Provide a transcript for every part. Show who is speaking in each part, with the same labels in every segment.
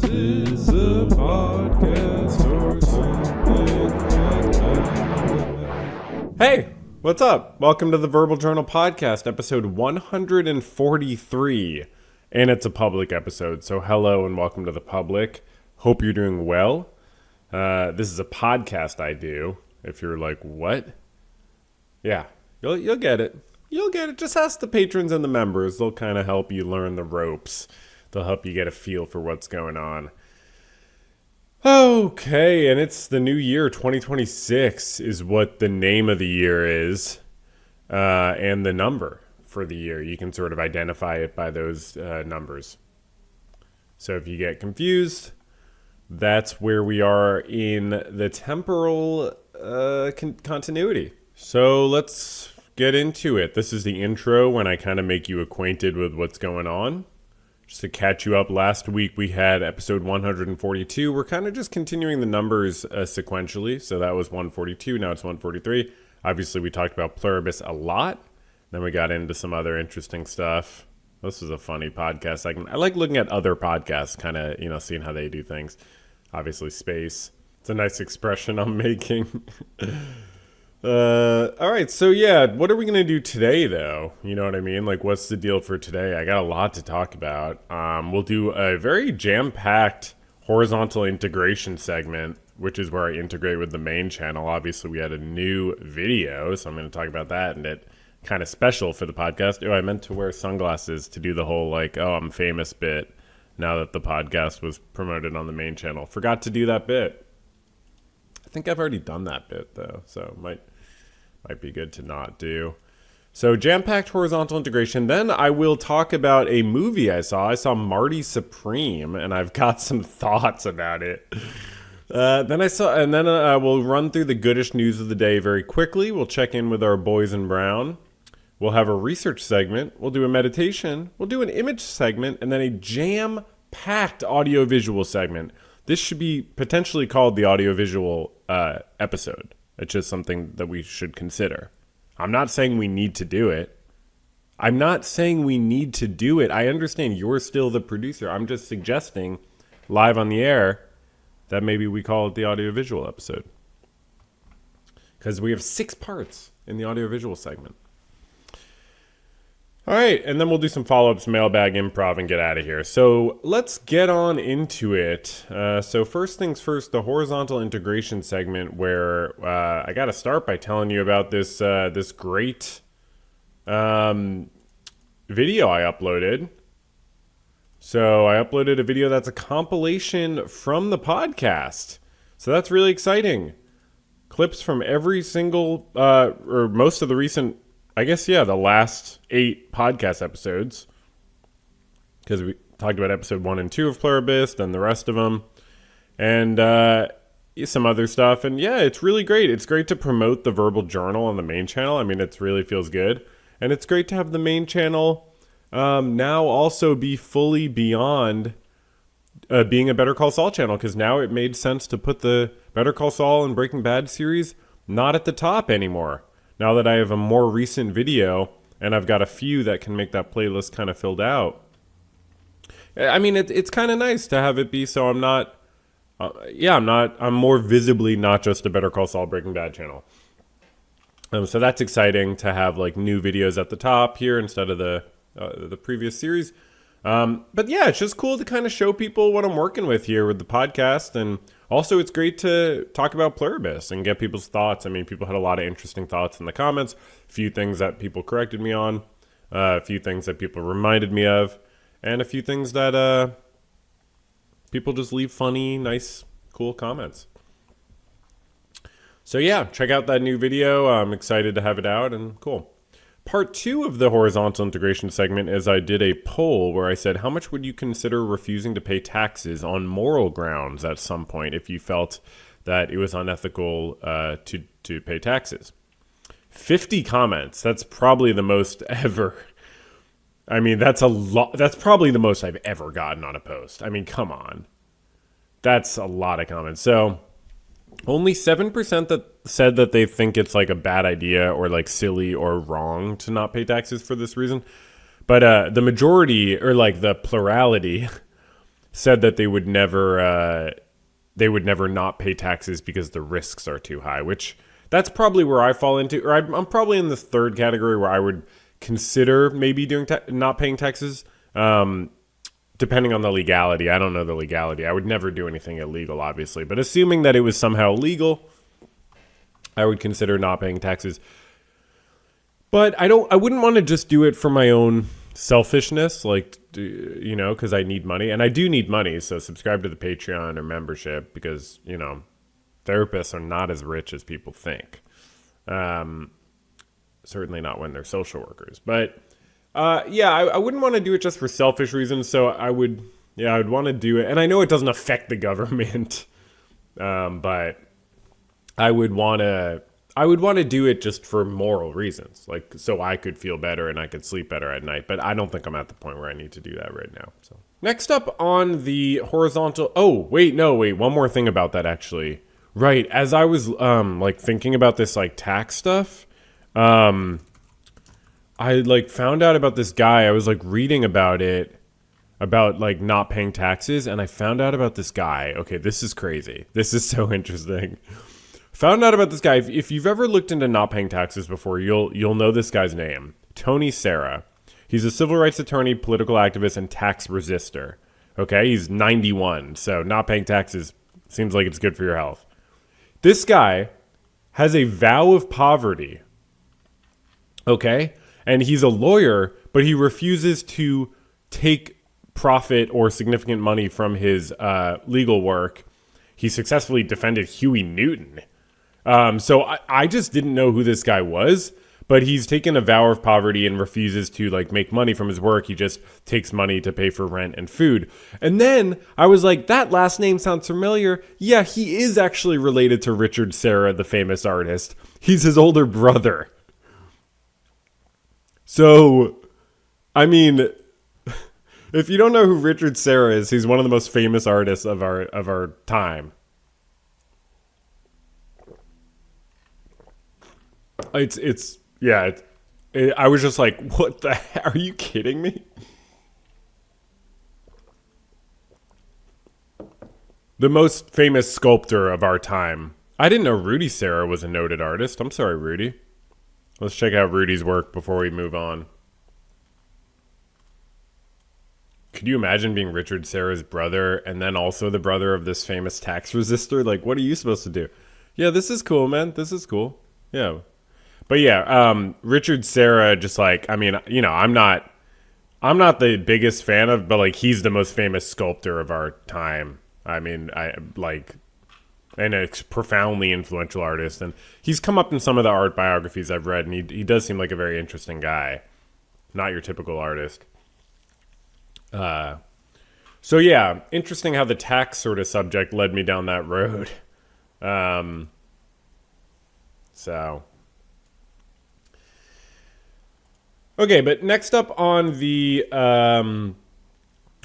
Speaker 1: is a podcast or something like that. Hey, what's up? Welcome to the Verbal Journal Podcast, episode 143. And it's a public episode, so hello and welcome to the public. Hope you're doing well. This is a podcast I do. If you're like, what? Yeah, you'll get it. You'll get it. Just ask the patrons and the members. They'll kind of help you learn the ropes. They'll help you get a feel for what's going on. Okay, and it's the new year. 2026 is what the name of the year is, and the number for the year. You can sort of identify it by those numbers. So if you get confused, that's where we are in the temporal continuity. So let's get into it. This is the intro when I kind of make you acquainted with what's going on. Just to catch you up, last week we had episode 142. We're kind of just continuing the numbers sequentially. So that was 142, now it's 143. Obviously we talked about Pluribus a lot. Then we got into some other interesting stuff. This was a funny podcast. I like looking at other podcasts, kind of, seeing how they do things. Obviously space. It's a nice expression I'm making. All right, so yeah, what are we going to do today, though? You know what I mean? Like, what's the deal for today? I got a lot to talk about. We'll do a very jam-packed horizontal integration segment, which is where I integrate with the main channel. Obviously, we had a new video, so I'm going to talk about that, and it kind of special for the podcast. Oh, I meant to wear sunglasses to do the whole, I'm famous bit now that the podcast was promoted on the main channel. Forgot to do that bit. I think I've already done that bit, though, so might be good to not do. So jam-packed horizontal integration. Then I will talk about a movie I saw. I saw Marty Supreme, and I've got some thoughts about it. Then we'll run through the Goodish news of the day very quickly. We'll check in with our boys in brown. We'll have a research segment. We'll do a meditation. We'll do an image segment, and then a jam-packed audiovisual segment. This should be potentially called the audiovisual episode. It's just something that we should consider. I'm not saying we need to do it. I understand you're still the producer. I'm just suggesting live on the air that maybe we call it the audiovisual episode. Because we have 6 parts in the audiovisual segment. All right, and then we'll do some follow-ups, mailbag, improv, and get out of here. So let's get on into it. So first things first, the horizontal integration segment, where I got to start by telling you about this great video I uploaded. So I uploaded a video that's a compilation from the podcast. So that's really exciting. Clips from every single, or most of the recent, the last 8 podcast episodes, because we talked about episode 1 and 2 of Pluribus, then the rest of them, and some other stuff. And yeah, it's really great. It's great to promote the Verbal Journal on the main channel. I mean, it really feels good. And it's great to have the main channel now also be fully beyond being a Better Call Saul channel, because now it made sense to put the Better Call Saul and Breaking Bad series not at the top anymore. Now that I have a more recent video, and I've got a few that can make that playlist kind of filled out. I mean, it's kind of nice to have it be so I'm more visibly not just a Better Call Saul Breaking Bad channel. So that's exciting to have new videos at the top here instead of the previous series. But yeah, it's just cool to kind of show people what I'm working with here with the podcast. And also it's great to talk about Pluribus and get people's thoughts. I mean, people had a lot of interesting thoughts in the comments, a few things that people corrected me on, a few things that people reminded me of, and a few things that people just leave funny, nice, cool comments. So yeah, check out that new video. I'm excited to have it out, and cool. Part 2 of the horizontal integration segment is I did a poll where I said, how much would you consider refusing to pay taxes on moral grounds at some point if you felt that it was unethical to pay taxes? 50 comments. That's probably the most ever. I mean, that's a lot. That's probably the most I've ever gotten on a post. I mean, come on. That's a lot of comments. So only 7% that said that they think it's a bad idea or silly or wrong to not pay taxes for this reason. But the majority, or the plurality, said that they would never not pay taxes because the risks are too high, which that's probably where I fall into, or I'm probably in the third category where I would consider maybe doing not paying taxes, depending on the legality. I don't know the legality. I would never do anything illegal, obviously, but assuming that it was somehow legal, I would consider not paying taxes. But I wouldn't want to just do it for my own selfishness, like, because I need money, and I do need money. So subscribe to the Patreon or membership, because, therapists are not as rich as people think. Certainly not when they're social workers. But I wouldn't want to do it just for selfish reasons. So I would want to do it. And I know it doesn't affect the government, but I would want to do it just for moral reasons, like so I could feel better and I could sleep better at night. But I don't think I'm at the point where I need to do that right now. So next up on the horizontal. Oh, wait, one more thing about that, actually. Right, as I was thinking about this tax stuff, I found out about this guy. I was reading about it, about not paying taxes, and I found out about this guy. Okay, this is crazy. This is so interesting. Found out about this guy. If you've ever looked into not paying taxes before, you'll know this guy's name, Tony Serra. He's a civil rights attorney, political activist, and tax resistor. Okay, he's 91, so not paying taxes seems like it's good for your health. This guy has a vow of poverty, okay? And he's a lawyer, but he refuses to take profit or significant money from his legal work. He successfully defended Huey Newton. So I just didn't know who this guy was, but he's taken a vow of poverty and refuses to make money from his work. He just takes money to pay for rent and food. And then I was like, that last name sounds familiar. Yeah, he is actually related to Richard Serra, the famous artist. He's his older brother. So, I mean, if you don't know who Richard Serra is, he's one of the most famous artists of our time. I was just like, what the heck? Are you kidding me? The most famous sculptor of our time. I didn't know Rudy Serra was a noted artist. I'm sorry, Rudy. Let's check out Rudy's work before we move on. Could you imagine being Richard Serra's brother and then also the brother of this famous tax resistor? What are you supposed to do? Yeah, this is cool, man. This is cool. Yeah. But yeah, Richard Serra, I'm not the biggest fan of, but he's the most famous sculptor of our time. I mean, and a profoundly influential artist, and he's come up in some of the art biographies I've read, and he does seem like a very interesting guy, not your typical artist. So yeah, interesting how the tax sort of subject led me down that road. Okay, but next up on the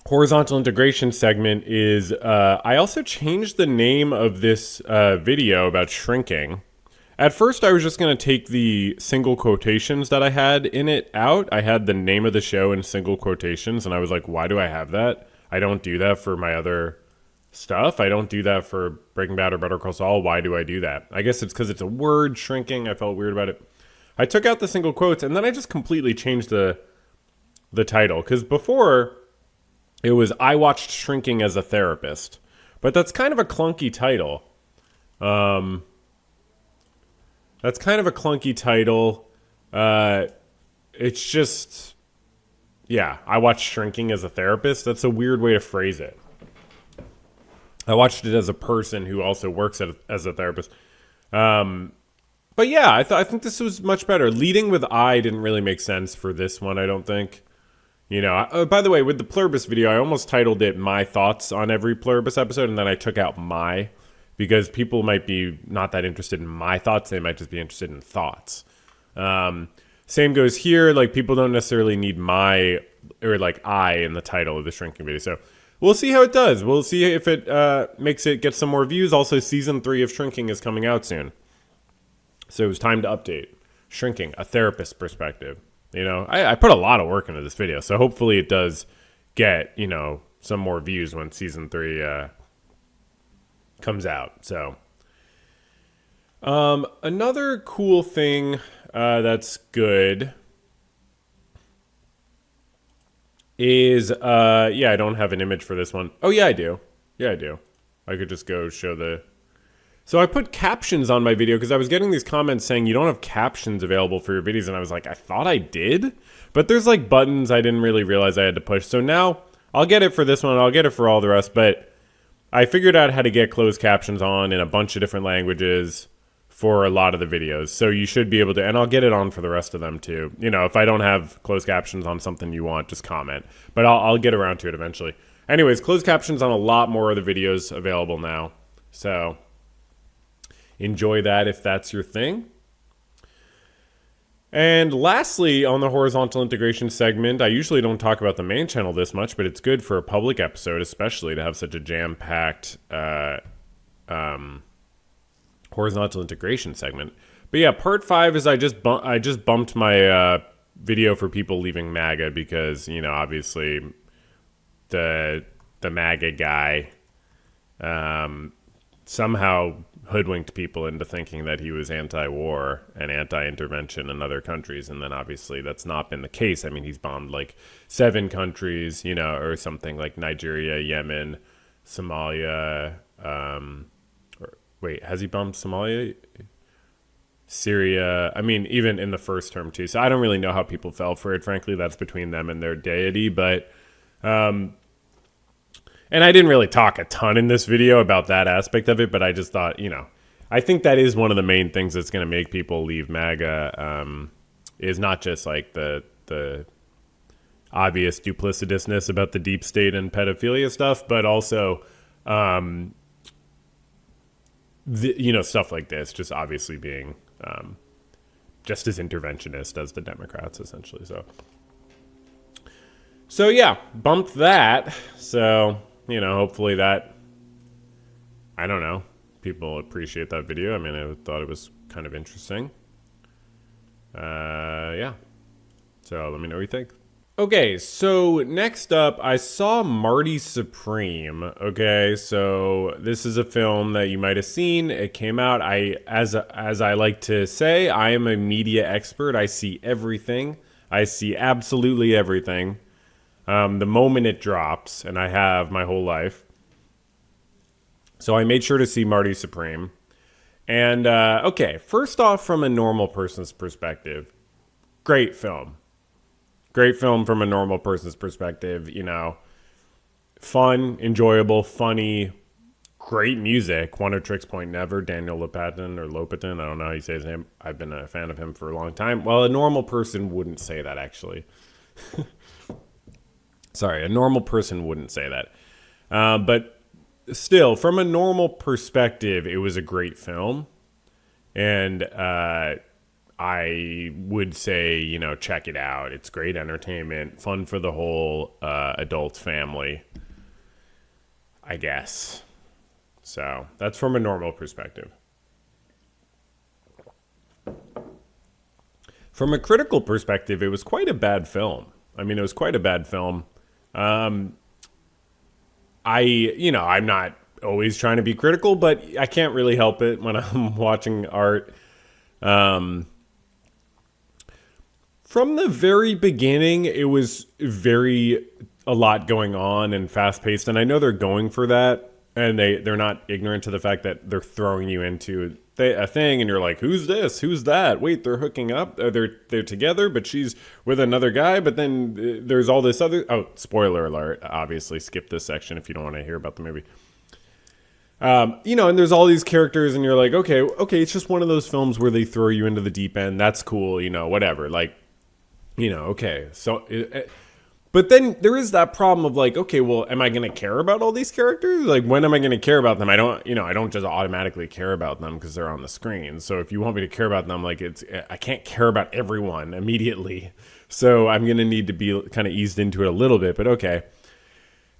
Speaker 1: horizontal integration segment is I also changed the name of this video about shrinking. At first, I was just going to take the single quotations that I had in it out. I had the name of the show in single quotations, and I was like, why do I have that? I don't do that for my other stuff. I don't do that for Breaking Bad or Better Call Saul. Why do I do that? I guess it's because it's a word, shrinking. I felt weird about it. I took out the single quotes, and then I just completely changed the title. Because before, it was I Watched Shrinking as a Therapist. But that's kind of a clunky title. It's just, yeah, I watched Shrinking as a therapist. That's a weird way to phrase it. I watched it as a person who also works as a therapist. But yeah, I think this was much better. Leading with I didn't really make sense for this one, I don't think. By the way, with the Pluribus video, I almost titled it My Thoughts on every Pluribus episode, and then I took out my, because people might be not that interested in my thoughts. They might just be interested in thoughts. Same goes here. People don't necessarily need my, or I in the title of the Shrinking video. So we'll see how it does. We'll see if it makes it get some more views. Also, season 3 of Shrinking is coming out soon. So it was time to update. Shrinking, a therapist perspective. I put a lot of work into this video, so hopefully it does get, some more views when season 3 comes out. So another cool thing that's good is I don't have an image for this one. Oh yeah, I do. I could just go show the... So I put captions on my video because I was getting these comments saying you don't have captions available for your videos, and I was like, I thought I did, but there's like buttons I didn't really realize I had to push. So now I'll get it for this one, I'll get it for all the rest, but I figured out how to get closed captions on in a bunch of different languages for a lot of the videos. So you should be able to, and I'll get it on for the rest of them too. You know, if I don't have closed captions on something you want, just comment, but I'll get around to it eventually. Anyways, closed captions on a lot more of the videos available now. So enjoy that if that's your thing. And lastly, on the horizontal integration segment, I usually don't talk about the main channel this much, but it's good for a public episode, especially to have such a jam-packed horizontal integration segment. But yeah, part 5 is I just bumped my video for people leaving MAGA because, you know, obviously the MAGA guy somehow hoodwinked people into thinking that he was anti-war and anti-intervention in other countries, and then obviously that's not been the case. I mean, he's bombed like 7 countries, you know, or something, like Nigeria, Yemen, Somalia. Wait, has he bombed Somalia? Syria? I mean, even in the first term too. So I don't really know how people fell for it. Frankly, that's between them and their deity. But and I didn't really talk a ton in this video about that aspect of it, but I just thought, you know, I think that is one of the main things that's going to make people leave MAGA, is not just like the obvious duplicitousness about the deep state and pedophilia stuff, but also, you know, stuff like this, just obviously being just as interventionist as the Democrats, essentially. So yeah, bumped that. So, you know, hopefully that, I don't know, people appreciate that video. I mean, I thought it was kind of interesting. Yeah. So let me know what you think. Okay, so next up, I saw Marty Supreme. Okay, so this is a film that you might have seen. It came out. As I like to say, I am a media expert. I see everything. I see absolutely everything. The moment it drops, and I have my whole life. So I made sure to see Marty Supreme. And, okay, first off, from a normal person's perspective, great film. Great film from a normal person's perspective, you know. Fun, enjoyable, funny, great music. Wonder Tricks Point Never, Daniel Lopatin, or Lopatin, I don't know how you say his name. I've been a fan of him for a long time. Well, a normal person wouldn't say that, actually. Sorry, a normal person wouldn't say that. But still, from a normal perspective, it was a great film. And I would say, you know, check it out. It's great entertainment, fun for the whole adult family, I guess. So that's from a normal perspective. From a critical perspective, it was quite a bad film. I mean, it was quite a bad film. I'm not always trying to be critical, but I can't really help it when I'm watching art. From the very beginning, it was a lot going on and fast paced. And I know they're going for that, and they're not ignorant to the fact that they're throwing you into a thing, and you're like, who's this? Who's that? Wait, they're hooking up. They're together, but she's with another guy. But then there's all this other. Oh, spoiler alert! Obviously, skip this section if you don't want to hear about the movie. You know, and there's all these characters, and you're like, okay, it's just one of those films where they throw you into the deep end. That's cool, you know, whatever. Like, you know, okay, so. But then there is that problem of like, okay, well, am I going to care about all these characters? Like, when am I going to care about them? I don't just automatically care about them because they're on the screen. So if you want me to care about them, like I can't care about everyone immediately. So I'm going to need to be kind of eased into it a little bit, but okay.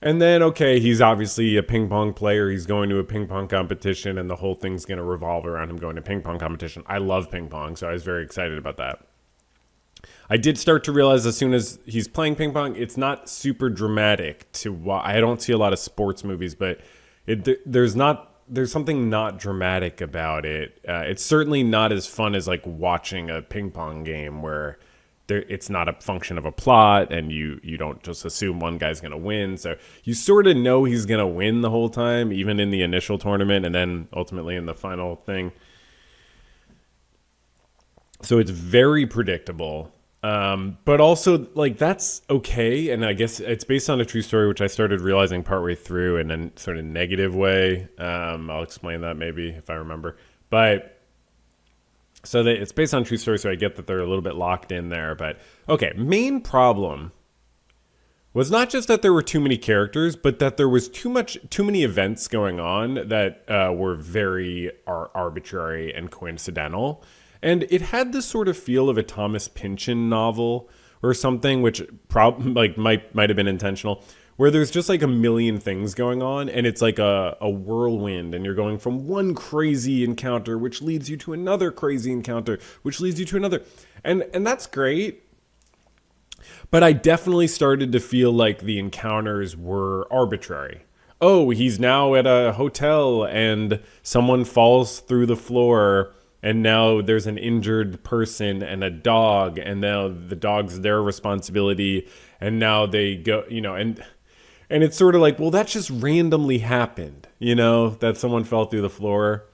Speaker 1: And then, okay, he's obviously a ping pong player. He's going to a ping pong competition, and the whole thing's going to revolve around him going to ping pong competition. I love ping pong, so I was very excited about that. I did start to realize as soon as he's playing ping pong, it's not super dramatic I don't see a lot of sports movies, but there's something not dramatic about it. It's certainly not as fun as like watching a ping pong game where it's not a function of a plot and you don't just assume one guy's going to win. So you sort of know he's going to win the whole time, even in the initial tournament and then ultimately in the final thing. So it's very predictable. But also, like, that's okay. And I guess it's based on a true story, which I started realizing partway through in a sort of negative way. I'll explain that maybe if I remember. But so it's based on a true story, so I get that they're a little bit locked in there. But okay, main problem was not just that there were too many characters, but that there was too many events going on that were very arbitrary and coincidental. And it had this sort of feel of a Thomas Pynchon novel or something, which might have been intentional, where there's just like a million things going on, and it's like a whirlwind, and you're going from one crazy encounter, which leads you to another crazy encounter, which leads you to another. And that's great. But I definitely started to feel like the encounters were arbitrary. Oh, he's now at a hotel, and someone falls through the floor, and now there's an injured person and a dog, and now the dog's their responsibility, and now they go, and it's sort of like, well, that just randomly happened, that someone fell through the floor.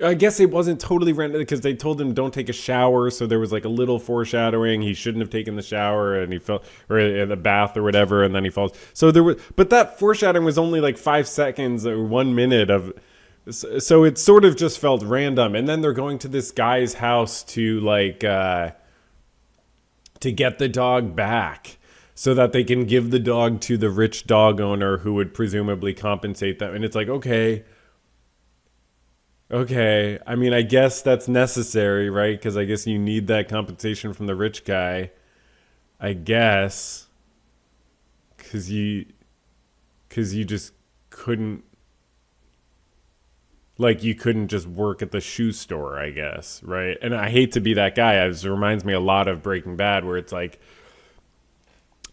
Speaker 1: I guess it wasn't totally random because they told him don't take a shower, so there was like a little foreshadowing. He shouldn't have taken the shower, and he fell, or in the bath or whatever, and then he falls. So but that foreshadowing was only like 5 seconds or 1 minute of. So it sort of just felt random. And then they're going to this guy's house to get the dog back so that they can give the dog to the rich dog owner who would presumably compensate them. And it's like, okay. I mean, I guess that's necessary, right? Because I guess you need that compensation from the rich guy. I guess. Because you just couldn't. Like, you couldn't just work at the shoe store, I guess, right? And I hate to be that guy. It reminds me a lot of Breaking Bad, where it's like,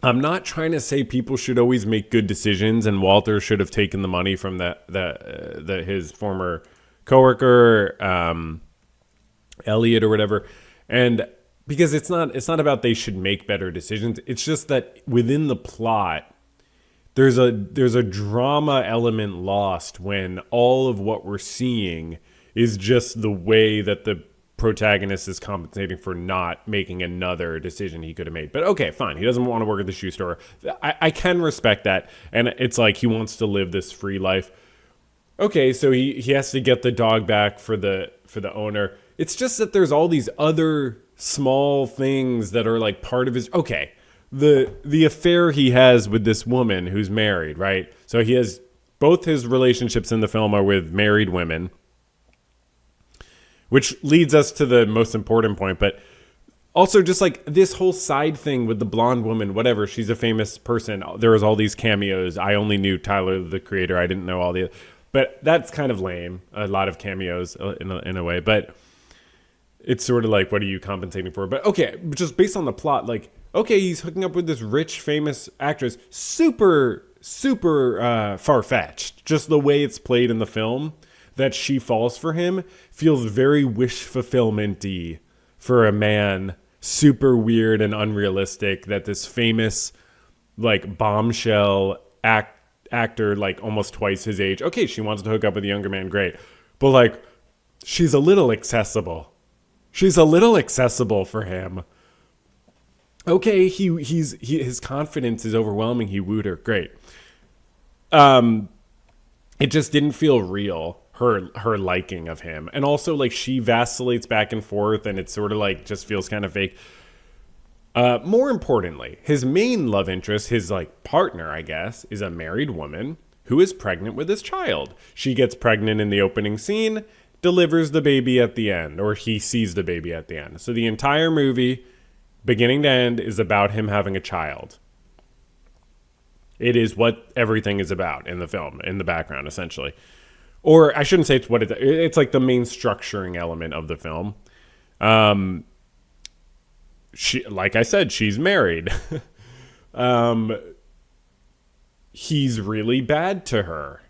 Speaker 1: I'm not trying to say people should always make good decisions, and Walter should have taken the money from his former coworker, Elliot or whatever, and because it's not about they should make better decisions. It's just that within the plot, there's a drama element lost when all of what we're seeing is just the way that the protagonist is compensating for not making another decision he could have made. But okay, fine. He doesn't want to work at the shoe store. I can respect that. And it's like he wants to live this free life. Okay, so he has to get the dog back for the owner. It's just that there's all these other small things that are like part of his... Okay, the affair he has with this woman who's married, right? So he has both his relationships in the film are with married women, which leads us to the most important point. But also just like this whole side thing with the blonde woman, whatever, she's a famous person. There was all these cameos. I only knew Tyler, the creator. I didn't know all the... But that's kind of lame. A lot of cameos in a way. But it's sort of like, what are you compensating for? But okay, just based on the plot, like, okay, he's hooking up with this rich, famous actress. Super, super far-fetched. Just the way it's played in the film, that she falls for him, feels very wish fulfillment-y for a man. Super weird and unrealistic that this famous, like, bombshell actor, like, almost twice his age. Okay, she wants to hook up with a younger man, great. But, like, she's a little accessible. She's a little accessible for him. Okay, his confidence is overwhelming. He wooed her. Great. It just didn't feel real, her liking of him. And also, like, she vacillates back and forth, and it sort of, like, just feels kind of fake. More importantly, his main love interest, his, like, partner, I guess, is a married woman who is pregnant with his child. She gets pregnant in the opening scene, delivers the baby at the end, or he sees the baby at the end. So the entire movie, beginning to end, is about him having a child. It is what everything is about in the film, in the background, essentially. Or I shouldn't say it's what it's like the main structuring element of the film. she, like I said, she's married. He's really bad to her.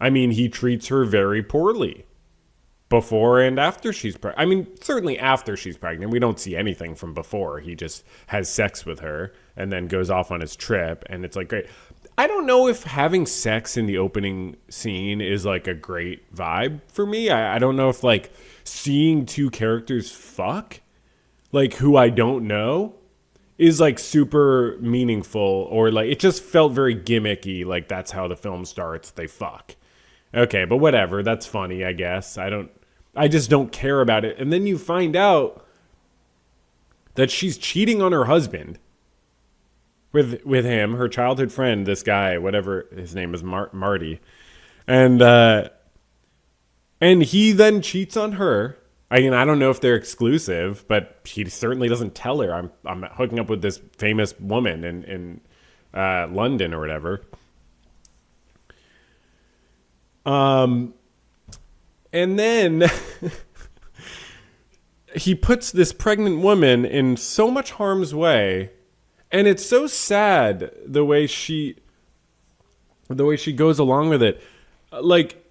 Speaker 1: I mean, he treats her very poorly before and after she's pregnant. I mean, certainly after she's pregnant. We don't see anything from before. He just has sex with her and then goes off on his trip, and it's like great. I don't know if having sex in the opening scene is like a great vibe for me. I don't know if like seeing two characters fuck, like who I don't know, is like super meaningful, or like it just felt very gimmicky. Like that's how the film starts. They fuck. Okay, but whatever. That's funny, I guess. I just don't care about it. And then you find out that she's cheating on her husband with him, her childhood friend, this guy, whatever his name is, Marty. And he then cheats on her. I mean, I don't know if they're exclusive, but he certainly doesn't tell her, I'm hooking up with this famous woman in London or whatever. And then he puts this pregnant woman in so much harm's way, and it's so sad the way she goes along with it, like,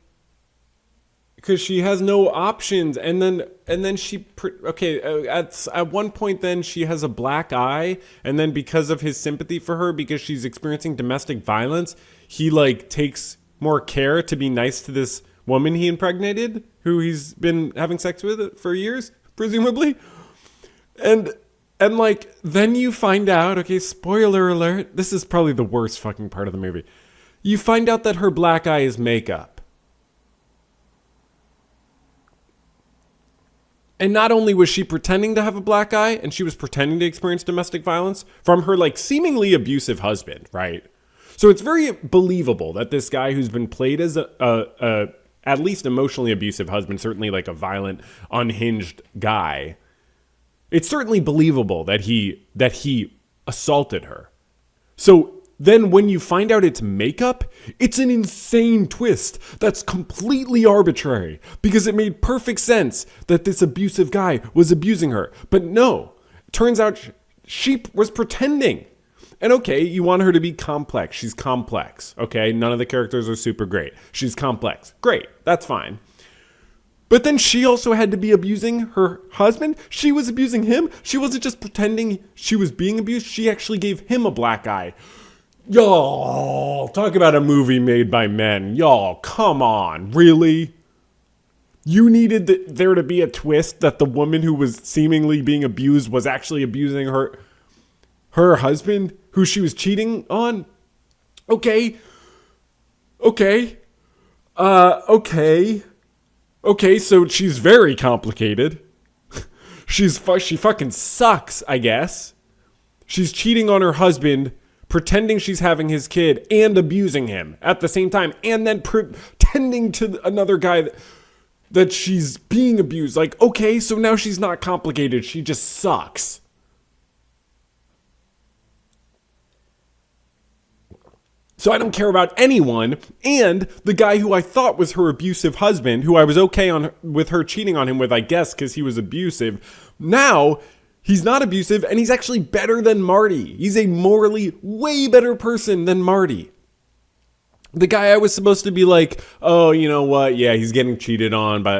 Speaker 1: because she has no options, and then she at one point then she has a black eye, and then because of his sympathy for her, because she's experiencing domestic violence, he like takes more care to be nice to this woman he impregnated, who he's been having sex with for years, presumably. And like, then you find out, okay, spoiler alert, this is probably the worst fucking part of the movie. You find out that her black eye is makeup. And not only was she pretending to have a black eye, and she was pretending to experience domestic violence from her like seemingly abusive husband, right? So it's very believable that this guy who's been played as a at least emotionally abusive husband, certainly like a violent, unhinged guy, it's certainly believable that he assaulted her. So then when you find out it's makeup, it's an insane twist that's completely arbitrary, because it made perfect sense that this abusive guy was abusing her. But no, turns out she was pretending. And okay, you want her to be complex. She's complex. Okay, none of the characters are super great. She's complex. Great, that's fine. But then she also had to be abusing her husband. She was abusing him. She wasn't just pretending she was being abused. She actually gave him a black eye. Y'all, talk about a movie made by men. Y'all, come on, really? You needed there to be a twist that the woman who was seemingly being abused was actually abusing her husband, who she was cheating on? Okay, so she's very complicated. She fucking sucks, I guess. She's cheating on her husband, pretending she's having his kid, and abusing him at the same time, and then pretending to another guy that she's being abused. Like, okay, so now she's not complicated. She just sucks. So I don't care about anyone, and the guy who I thought was her abusive husband, who I was okay with her cheating on him with, I guess, because he was abusive. Now, he's not abusive, and he's actually better than Marty. He's a morally way better person than Marty. The guy I was supposed to be like, oh, you know what? Yeah, he's getting cheated on by,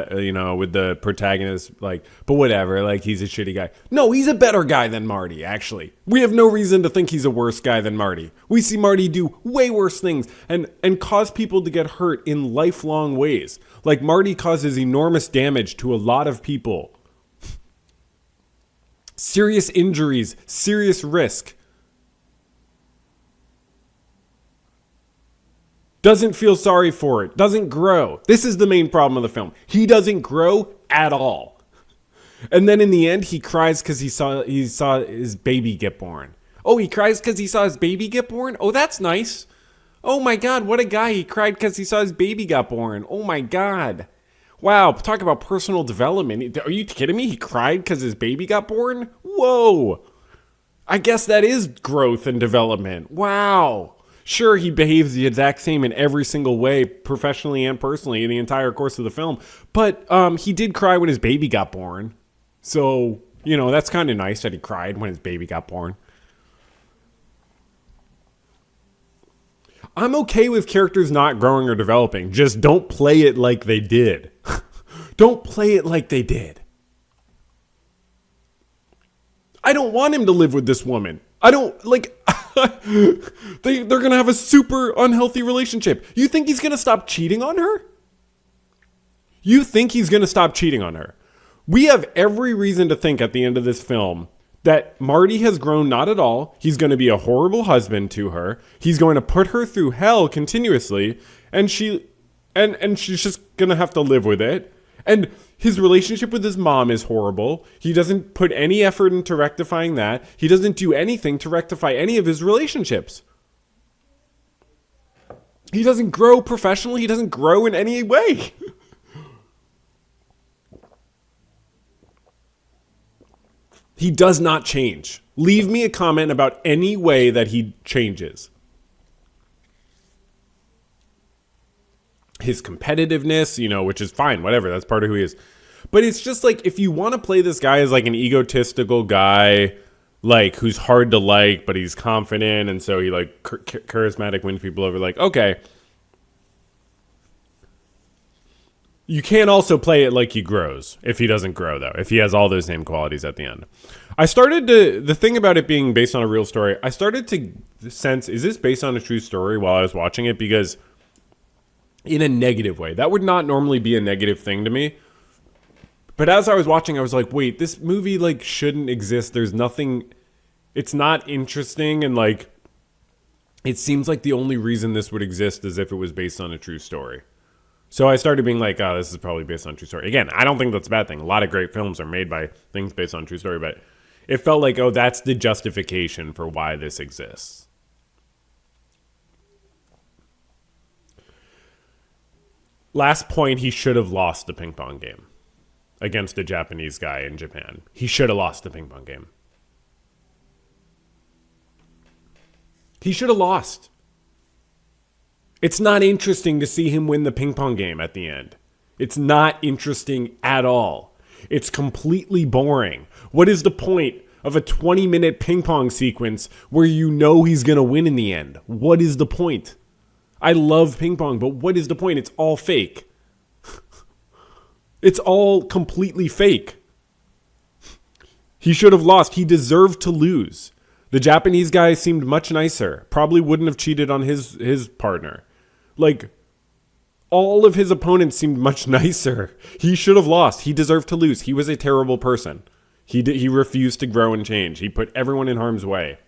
Speaker 1: with the protagonist, like, but whatever, like, he's a shitty guy. No, he's a better guy than Marty, actually. We have no reason to think he's a worse guy than Marty. We see Marty do way worse things and cause people to get hurt in lifelong ways. Like, Marty causes enormous damage to a lot of people. Serious injuries, serious risk. Doesn't feel sorry for it. Doesn't grow. This is the main problem of the film. He doesn't grow at all. And then in the end, he cries because he saw his baby get born. Oh, he cries because he saw his baby get born? Oh, that's nice. Oh my God, what a guy. He cried because he saw his baby got born. Oh my God. Wow, talk about personal development. Are you kidding me? He cried because his baby got born? Whoa. I guess that is growth and development. Wow. Sure, he behaves the exact same in every single way, professionally and personally, in the entire course of the film. But he did cry when his baby got born. So,
Speaker 2: You know, that's kind of nice that he cried when his baby got born. I'm okay with characters not growing or developing. Just don't play it like they did. Don't play it like they did. I don't want him to live with this woman. I don't, like, they're going to have a super unhealthy relationship. You think he's going to stop cheating on her? You think he's going to stop cheating on her? We have every reason to think at the end of this film that Marty has grown not at all. He's going to be a horrible husband to her. He's going to put her through hell continuously, and she's just going to have to live with it. And his relationship with his mom is horrible. He doesn't put any effort into rectifying that. He doesn't do anything to rectify any of his relationships. He doesn't grow professionally. He doesn't grow in any way. He does not change. Leave me a comment about any way that he changes. His competitiveness, you know, which is fine, whatever, that's part of who he is. But it's just like, if you want to play this guy as like an egotistical guy, like who's hard to like, but he's confident, and so he like charismatic, wins people over, like, okay. You can't also play it like he grows if he doesn't grow, though, if he has all those same qualities at the end. The thing about it being based on a real story, I started to sense, is this based on a true story while I was watching it? Because in a negative way, that would not normally be a negative thing to me. But as I was watching, I was like, wait, this movie like shouldn't exist. There's nothing, it's not interesting. And like, it seems like the only reason this would exist is if it was based on a true story. So I started being like, oh, this is probably based on true story. Again, I don't think that's a bad thing. A lot of great films are made by things based on true story, but it felt like, oh, that's the justification for why this exists. Last point, he should have lost the ping pong game against a Japanese guy in Japan. He should have lost the ping pong game. He should have lost. It's not interesting to see him win the ping pong game at the end. It's not interesting at all. It's completely boring. What is the point of a 20-minute ping pong sequence where you know he's going to win in the end? What is the point? I love ping pong, but what is the point? It's all fake. It's all completely fake. He should have lost. He deserved to lose. The Japanese guy seemed much nicer. Probably wouldn't have cheated on his partner. Like, all of his opponents seemed much nicer. He should have lost. He deserved to lose. He was a terrible person. He refused to grow and change. He put everyone in harm's way.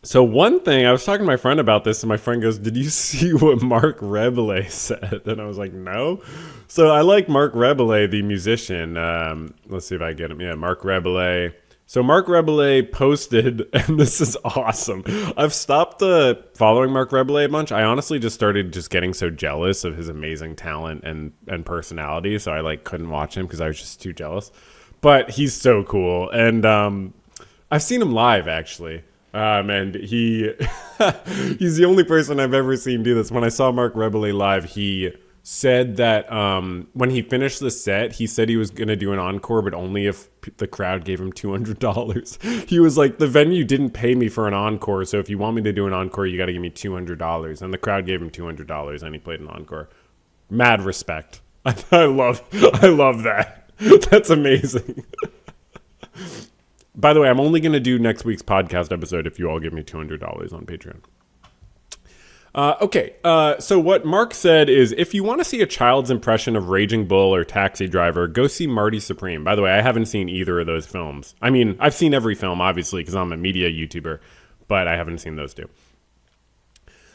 Speaker 2: So one thing, I was talking to my friend about this, and my friend goes, did you see what Mark Rebelais said? And I was like, no. So I like Mark Rebelais, the musician. Let's see if I get him. Yeah, Mark Rebelais. So Mark Rebelais posted, and this is awesome. I've stopped following Mark Rebelais a bunch. I honestly just started just getting so jealous of his amazing talent and personality, so I like couldn't watch him because I was just too jealous. But he's so cool, and I've seen him live actually. And he's the only person I've ever seen do this. When I saw Mark Rebelais live, he said that when he finished the set, he said he was going to do an encore, but only if the crowd gave him $200. He was like, the venue didn't pay me for an encore, so if you want me to do an encore, you got to give me $200. And the crowd gave him $200, and he played an encore. Mad respect. I love that. That's amazing. By the way, I'm only going to do next week's podcast episode if you all give me $200 on Patreon. Okay, so what Mark said is, if you want to see a child's impression of Raging Bull or Taxi Driver, go see Marty Supreme. By the way, I haven't seen either of those films. I mean, I've seen every film, obviously, because I'm a media YouTuber, but I haven't seen those two.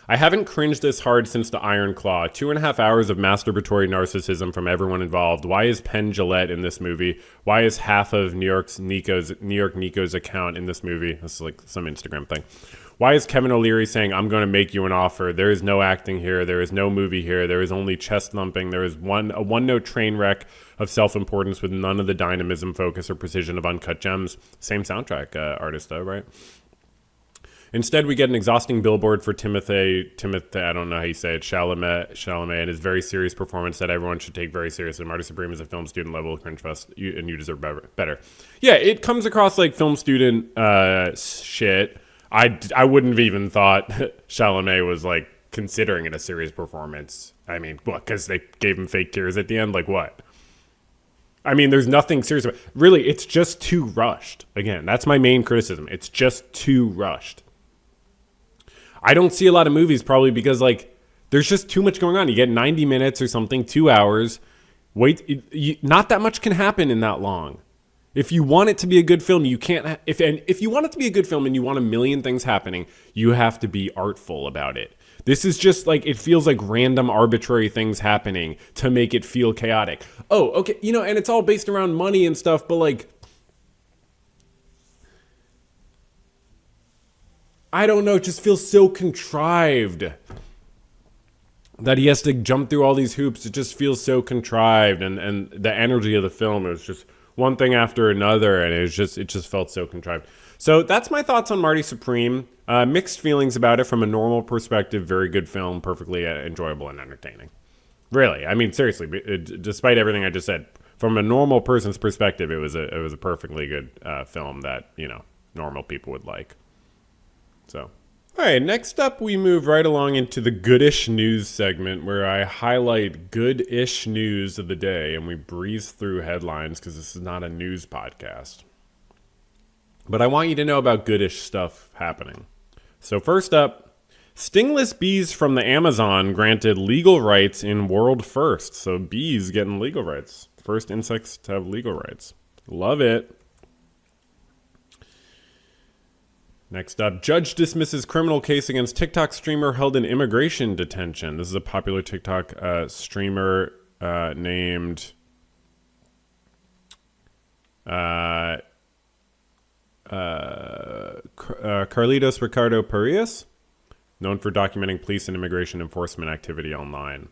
Speaker 2: I haven't cringed this hard since the Iron Claw. 2.5 hours of masturbatory narcissism from everyone involved. Why is Penn Jillette in this movie? Why is half of New York Nico's account in this movie? This is like some Instagram thing. Why is Kevin O'Leary saying, I'm going to make you an offer? There is no acting here. There is no movie here. There is only chest thumping. There is a one-note train wreck of self-importance with none of the dynamism, focus, or precision of Uncut Gems. Same soundtrack artist, though, right?
Speaker 1: Instead, we get an exhausting billboard for Timothy, I don't know how you say it, Chalamet, and his very serious performance that everyone should take very seriously. Marty Supreme is a film student level cringe fest, and you deserve better. Yeah, it comes across like film student shit. I wouldn't have even thought Chalamet was like considering it a serious performance. I mean, what, because they gave him fake tears at the end? Like what? I mean, there's nothing serious about it. Really, it's just too rushed. Again, that's my main criticism. It's just too rushed. I don't see a lot of movies probably because, like, there's just too much going on. You get 90 minutes or something, 2 hours. Not that much can happen in that long. If you want it to be a good film, you can't. If you want it to be a good film and you want a million things happening, you have to be artful about it. This is just like, it feels like random arbitrary things happening to make it feel chaotic. Oh, okay. And it's all based around money and stuff, but like, I don't know, it just feels so contrived that he has to jump through all these hoops. It just feels so contrived, and the energy of the film is just one thing after another, and it just felt so contrived. So that's my thoughts on Marty Supreme. Mixed feelings about it. From a normal perspective, very good film, perfectly enjoyable and entertaining. Really, I mean, seriously, despite everything I just said, from a normal person's perspective, it was a perfectly good film that normal people would like. So, all right, next up, we move right along into the Goodish news segment where I highlight good-ish news of the day and we breeze through headlines because this is not a news podcast. But I want you to know about goodish stuff happening. So first up, stingless bees from the Amazon granted legal rights in world first. So bees getting legal rights. First insects to have legal rights. Love it. Next up, judge dismisses criminal case against TikTok streamer held in immigration detention. This is a popular TikTok streamer named Carlitos Ricardo Parias, known for documenting police and immigration enforcement activity online.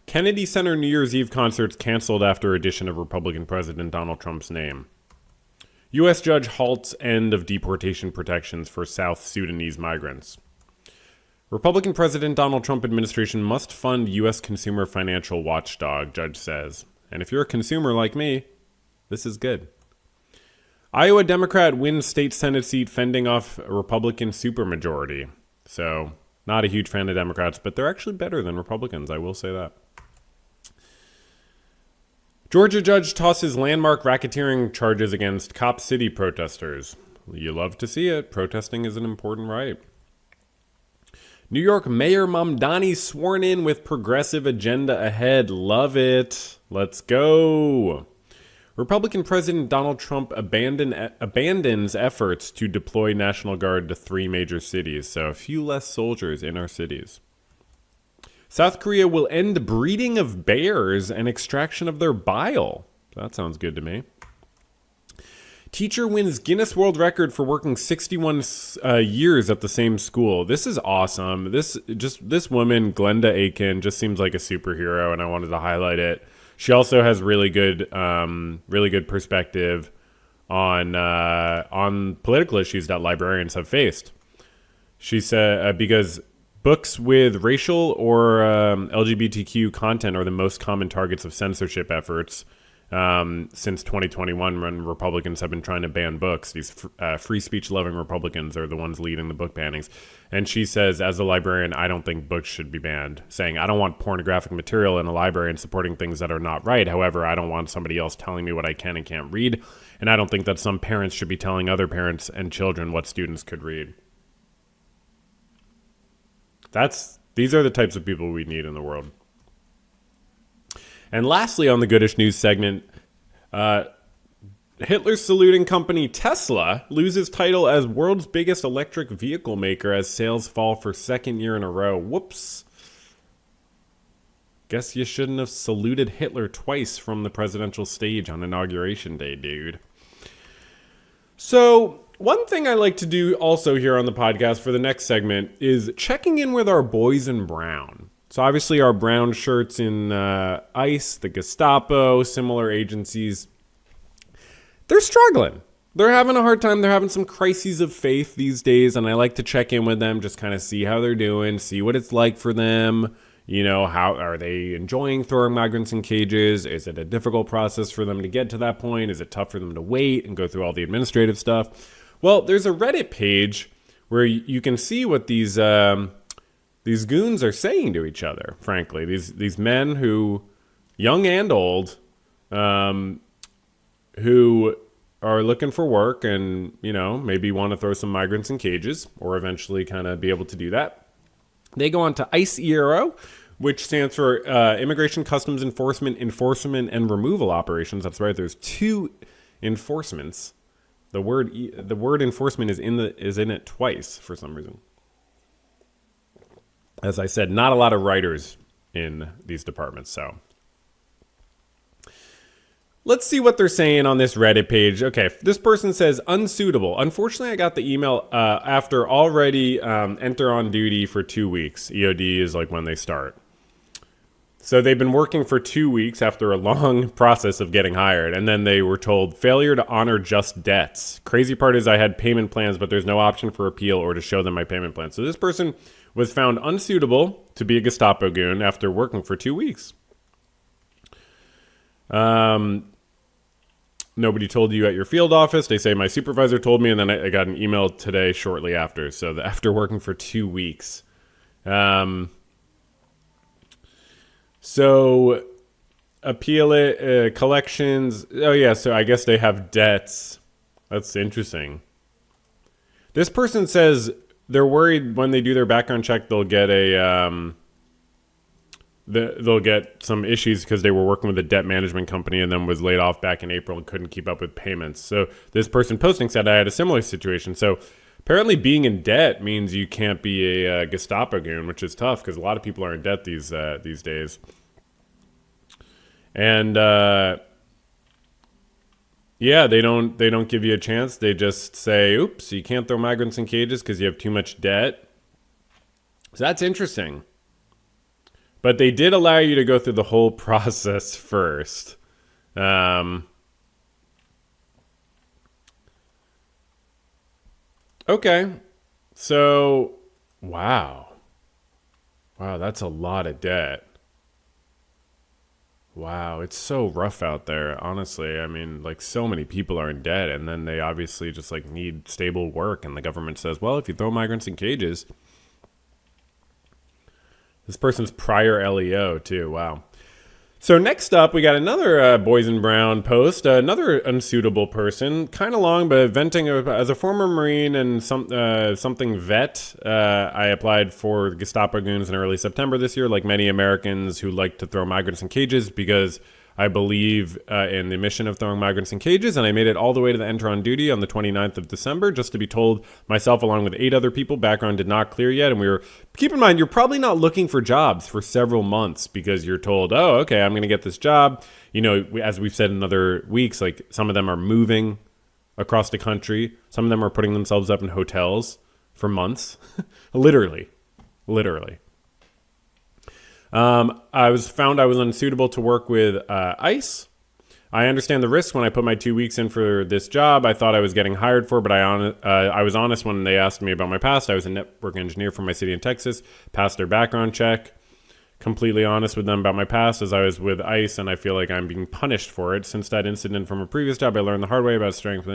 Speaker 1: Kennedy Center New Year's Eve concerts canceled after addition of Republican President Donald Trump's name. U.S. judge halts end of deportation protections for South Sudanese migrants. Republican President Donald Trump administration must fund U.S. consumer financial watchdog, judge says. And if you're a consumer like me, this is good. Iowa Democrat wins state Senate seat fending off a Republican supermajority. So, not a huge fan of Democrats, but they're actually better than Republicans, I will say that. Georgia judge tosses landmark racketeering charges against Cop City protesters. You love to see it. Protesting is an important right. New York Mayor Mamdani sworn in with progressive agenda ahead. Love it. Let's go. Republican President Donald Trump abandons efforts to deploy National Guard to 3 major cities, so a few less soldiers in our cities. South Korea will end breeding of bears and extraction of their bile. That sounds good to me. Teacher wins Guinness World Record for working 61 years at the same school. This is awesome. This woman, Glenda Aiken, just seems like a superhero, and I wanted to highlight it. She also has really good perspective on political issues that librarians have faced. She said because books with racial or LGBTQ content are the most common targets of censorship efforts since 2021, when Republicans have been trying to ban books. These free speech-loving Republicans are the ones leading the book bannings. And she says, as a librarian, I don't think books should be banned, saying, I don't want pornographic material in a library and supporting things that are not right. However, I don't want somebody else telling me what I can and can't read. And I don't think that some parents should be telling other parents and children what students could read. These are the types of people we need in the world. And lastly, on the Goodish news segment, Hitler's saluting company Tesla loses title as world's biggest electric vehicle maker as sales fall for second year in a row. Whoops. Guess you shouldn't have saluted Hitler twice from the presidential stage on Inauguration Day, dude. So, one thing I like to do also here on the podcast for the next segment is checking in with our boys in brown. So obviously our brown shirts in ICE, the Gestapo, similar agencies, they're struggling.
Speaker 2: they're having a hard time. They're having some crises of faith these days, and I like to check in with them, just kind of see how they're doing, see what it's like for them. You know, how are they enjoying throwing migrants in cages? Is it a difficult process for them to get to that point? Is it tough for them to wait and go through all the administrative stuff? Well, there's a Reddit page where you can see what these goons are saying to each other. Frankly, these men who, young and old, who are looking for work and, you know, maybe want to throw some migrants in cages or eventually kind of be able to do that. They go on to ICE-ERO, which stands for Immigration Customs Enforcement and Removal Operations. That's right. There's two enforcements. The word enforcement is in it twice for some reason. As I said, not a lot of writers in these departments, so let's see what they're saying on this Reddit page. Okay, this person says, unsuitable. Unfortunately, I got the email after already enter on duty for 2 weeks. EOD is like when they start. So they've been working for 2 weeks after a long process of getting hired. And then they were told, failure to honor just debts. Crazy part is I had payment plans, but there's no option for appeal or to show them my payment plan. So this person was found unsuitable to be a Gestapo goon after working for 2 weeks. Nobody told you at your field office. They say my supervisor told me, and then I got an email today shortly after. So after working for 2 weeks. So appeal it, collections. Oh, yeah, so I guess they have debts. That's interesting. This person says they're worried when they do their background check, they'll get they'll get some issues because they were working with a debt management company and then was laid off back in April and couldn't keep up with payments. So this person posting said I had a similar situation. So apparently being in debt means you can't be a Gestapo goon, which is tough because a lot of people are in debt these days. And yeah, they don't give you a chance. They just say, oops, you can't throw migrants in cages because you have too much debt. So that's interesting. But they did allow you to go through the whole process first. Okay. So, wow. Wow, that's a lot of debt. Wow, it's so rough out there, honestly. I mean, like, so many people are in debt, and then they obviously just, like, need stable work, and the government says, well, if you throw migrants in cages... This person's prior LEO, too. Wow. So next up, we got another Boys in Brown post. Another unsuitable person. Kind of long, but venting as a former Marine and something vet. I applied for Gestapo goons in early September this year, like many Americans who like to throw migrants in cages because I believe in the mission of throwing migrants in cages, and I made it all the way to the enter on duty on the 29th of December, just to be told myself, along with 8 other people, background did not clear yet. And we were, keep in mind, you're probably not looking for jobs for several months because you're told, oh, okay, I'm going to get this job. You know, as we've said in other weeks, like some of them are moving across the country. Some of them are putting themselves up in hotels for months. Literally. I was found I was unsuitable to work with ICE. I understand the risks when I put my 2 weeks in for this job. I thought I was getting hired for, but I was honest when they asked me about my past. I was a network engineer for my city in Texas, passed their background check. Completely honest with them about my past as I was with ICE, and I feel like I'm being punished for it. Since that incident from a previous job, I learned the hard way about strength.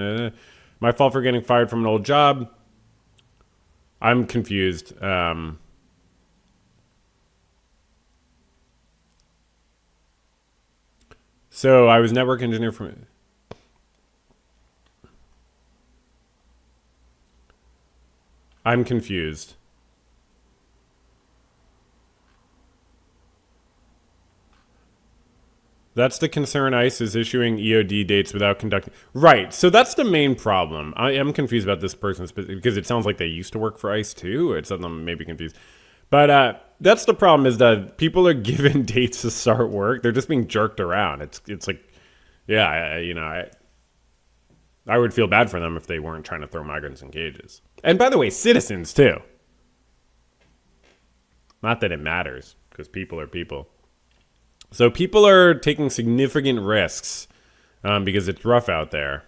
Speaker 2: My fault for getting fired from an old job. I'm confused. So I was network engineer for... I'm confused. That's the concern. ICE is issuing EOD dates without conducting... Right, so that's the main problem. I am confused about this person because it sounds like they used to work for ICE too. It's something I'm maybe confused. But that's the problem, is that people are given dates to start work. They're just being jerked around. It's like, yeah, I would feel bad for them if they weren't trying to throw migrants in cages. And by the way, citizens too. Not that it matters, because people are people. So people are taking significant risks because it's rough out there.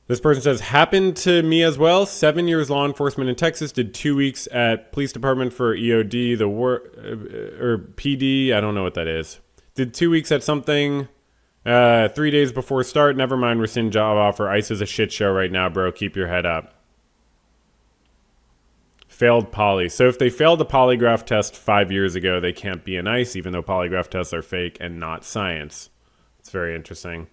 Speaker 1: This person says, happened to me as well. 7 years law enforcement in Texas, did 2 weeks at police department for EOD, or PD. I don't know what that is. Did 2 weeks at something, 3 days before start. Never mind, rescind job offer. ICE is a shit show right now, bro. Keep your head up. Failed poly. So if they failed a polygraph test 5 years ago, they can't be an ICE, even though polygraph tests are fake and not science. It's very interesting.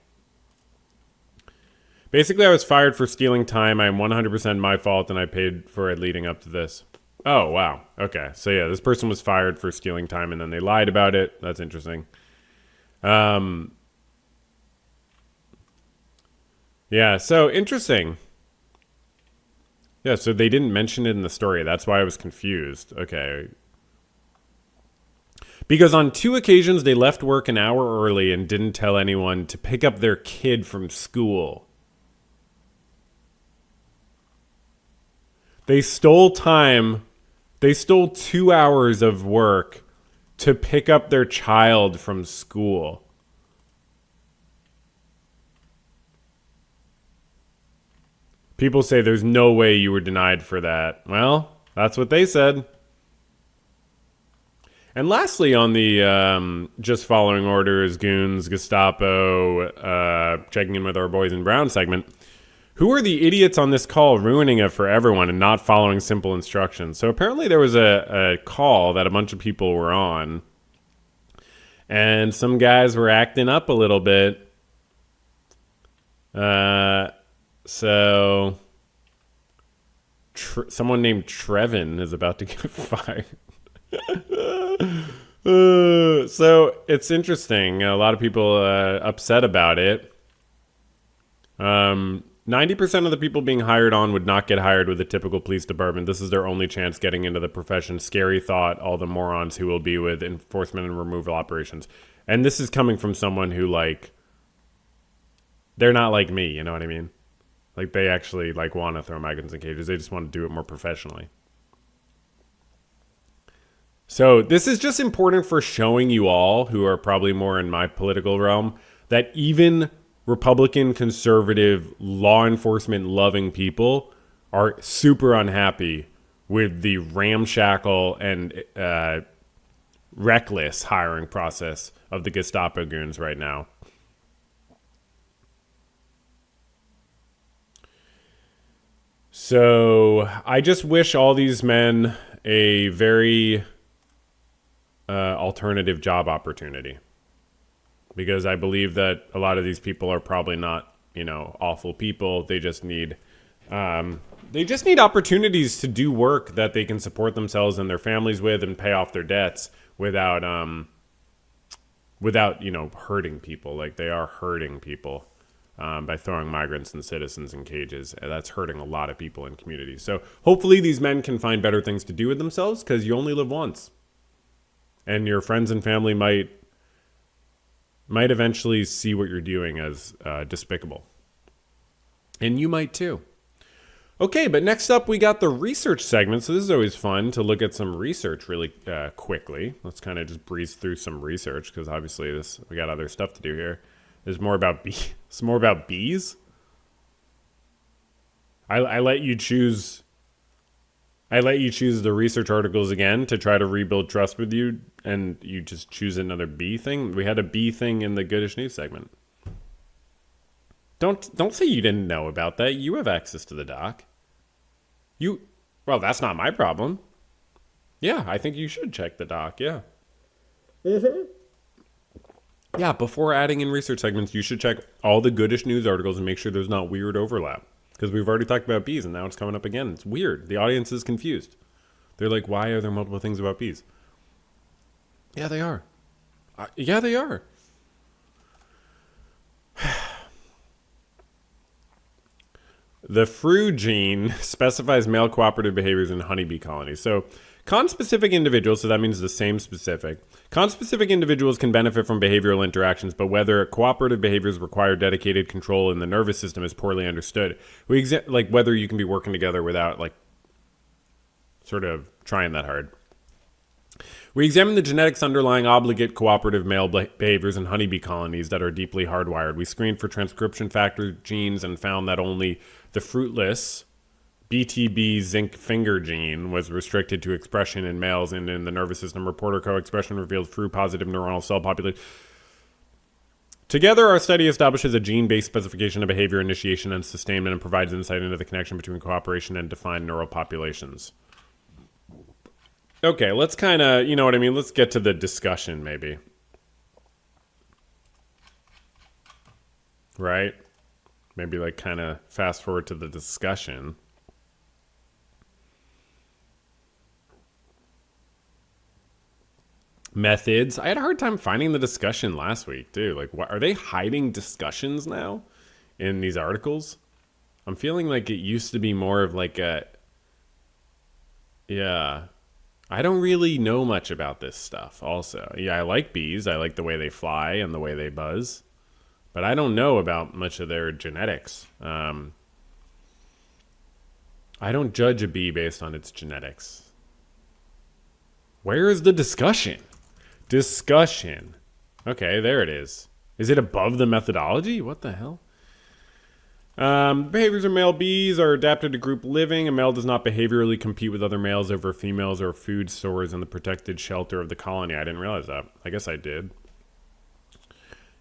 Speaker 1: Basically, I was fired for stealing time. I'm 100% my fault, and I paid for it leading up to this. Oh, wow. Okay. So, yeah, this person was fired for stealing time, and then they lied about it. That's interesting. Yeah, so interesting. Yeah, so they didn't mention it in the story. That's why I was confused. Okay. Because on 2 occasions, they left work an hour early and didn't tell anyone to pick up their kid from school. They stole time. They stole 2 hours of work to pick up their child from school. People say there's no way you were denied for that. Well, that's what they said. And lastly, on the just following orders, goons, Gestapo, checking in with our boys in brown segment, who are the idiots on this call ruining it for everyone and not following simple instructions? So apparently there was a call that a bunch of people were on, and some guys were acting up a little bit. So someone named Trevin is about to get fired. So it's interesting. A lot of people upset about it. 90% of the people being hired on would not get hired with a typical police department. This is their only chance getting into the profession. Scary thought, all the morons who will be with enforcement and removal operations. And this is coming from someone who, like, they're not like me, you know what I mean? Like, they actually, like, want to throw migrants in cages. They just want to do it more professionally. So this is just important for showing you all, who are probably more in my political realm, that even Republican, conservative, law enforcement loving people are super unhappy with the ramshackle and reckless hiring process of the Gestapo goons right now. So I just wish all these men a very alternative job opportunity, because I believe that a lot of these people are probably not, awful people. They just need opportunities to do work that they can support themselves and their families with and pay off their debts without hurting people. Like, they are hurting people by throwing migrants and citizens in cages. And that's hurting a lot of people in communities. So hopefully these men can find better things to do with themselves, because you only live once. And your friends and family might eventually see what you're doing as despicable. And you might too. Okay, but next up we got the research segment. So this is always fun to look at some research really quickly. Let's kind of just breeze through some research, because obviously we got other stuff to do here. There's more about it's more about bees. I let you choose. I let you choose the research articles again to try to rebuild trust with you, and you just choose another bee thing. We had a bee thing in the Goodish news segment. Don't say you didn't know about that. You have access to the doc. Well, that's not my problem. Yeah, I think you should check the doc. Yeah. Mm-hmm. Yeah, before adding in research segments, you should check all the Goodish news articles and make sure there's not weird overlap. Because we've already talked about bees, and now it's coming up again. It's weird. The audience is confused. They're like, why are there multiple things about bees? Yeah, they are. Yeah, they are. The Fru gene specifies male cooperative behaviors in honeybee colonies. So conspecific individuals, so that means the same specific. Conspecific individuals can benefit from behavioral interactions, but whether cooperative behaviors require dedicated control in the nervous system is poorly understood. Like whether you can be working together without, like, sort of trying that hard.
Speaker 2: We examined the genetics underlying obligate cooperative male behaviors in honeybee colonies that are deeply hardwired. We screened for transcription factor genes and found that only the fruitless BTB zinc finger gene was restricted to expression in males, and in the nervous system reporter co-expression revealed fru positive neuronal cell population. Together, our study establishes a gene-based specification of behavior initiation and sustainment and provides insight into the connection between cooperation and defined neural populations. Okay, let's kind of, you know what I mean? Let's get to the discussion, maybe. Right? Maybe like kind of fast forward to the discussion. Methods. I had a hard time finding the discussion last week, too. Like, what, are they hiding discussions now in these articles? I'm feeling like it used to be more of like a... Yeah. I don't really know much about this stuff also. Yeah, I like bees. I like the way they fly and the way they buzz. But I don't know about much of their genetics. I don't judge a bee based on its genetics. Where is the discussion? Discussion. Okay, there it is. Is it above the methodology? What the hell? Behaviors of male bees are adapted to group living. A male does not behaviorally compete with other males over females or food stores in the protected shelter of the colony. I didn't realize that. I guess I did.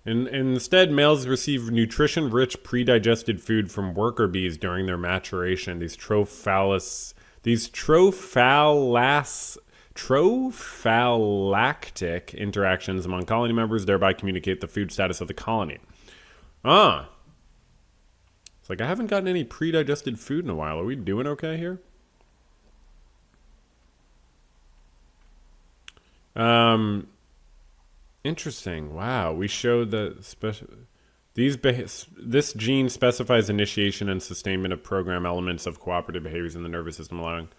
Speaker 2: And instead, males receive nutrition-rich, pre-digested food from worker bees during their maturation. These trophallactic interactions among colony members thereby communicate the food status of the colony. It's like, I haven't gotten any pre-digested food in a while. Are we doing okay here? Interesting. Wow. We showed that this gene specifies initiation and sustainment of program elements of cooperative behaviors in the nervous system, allowing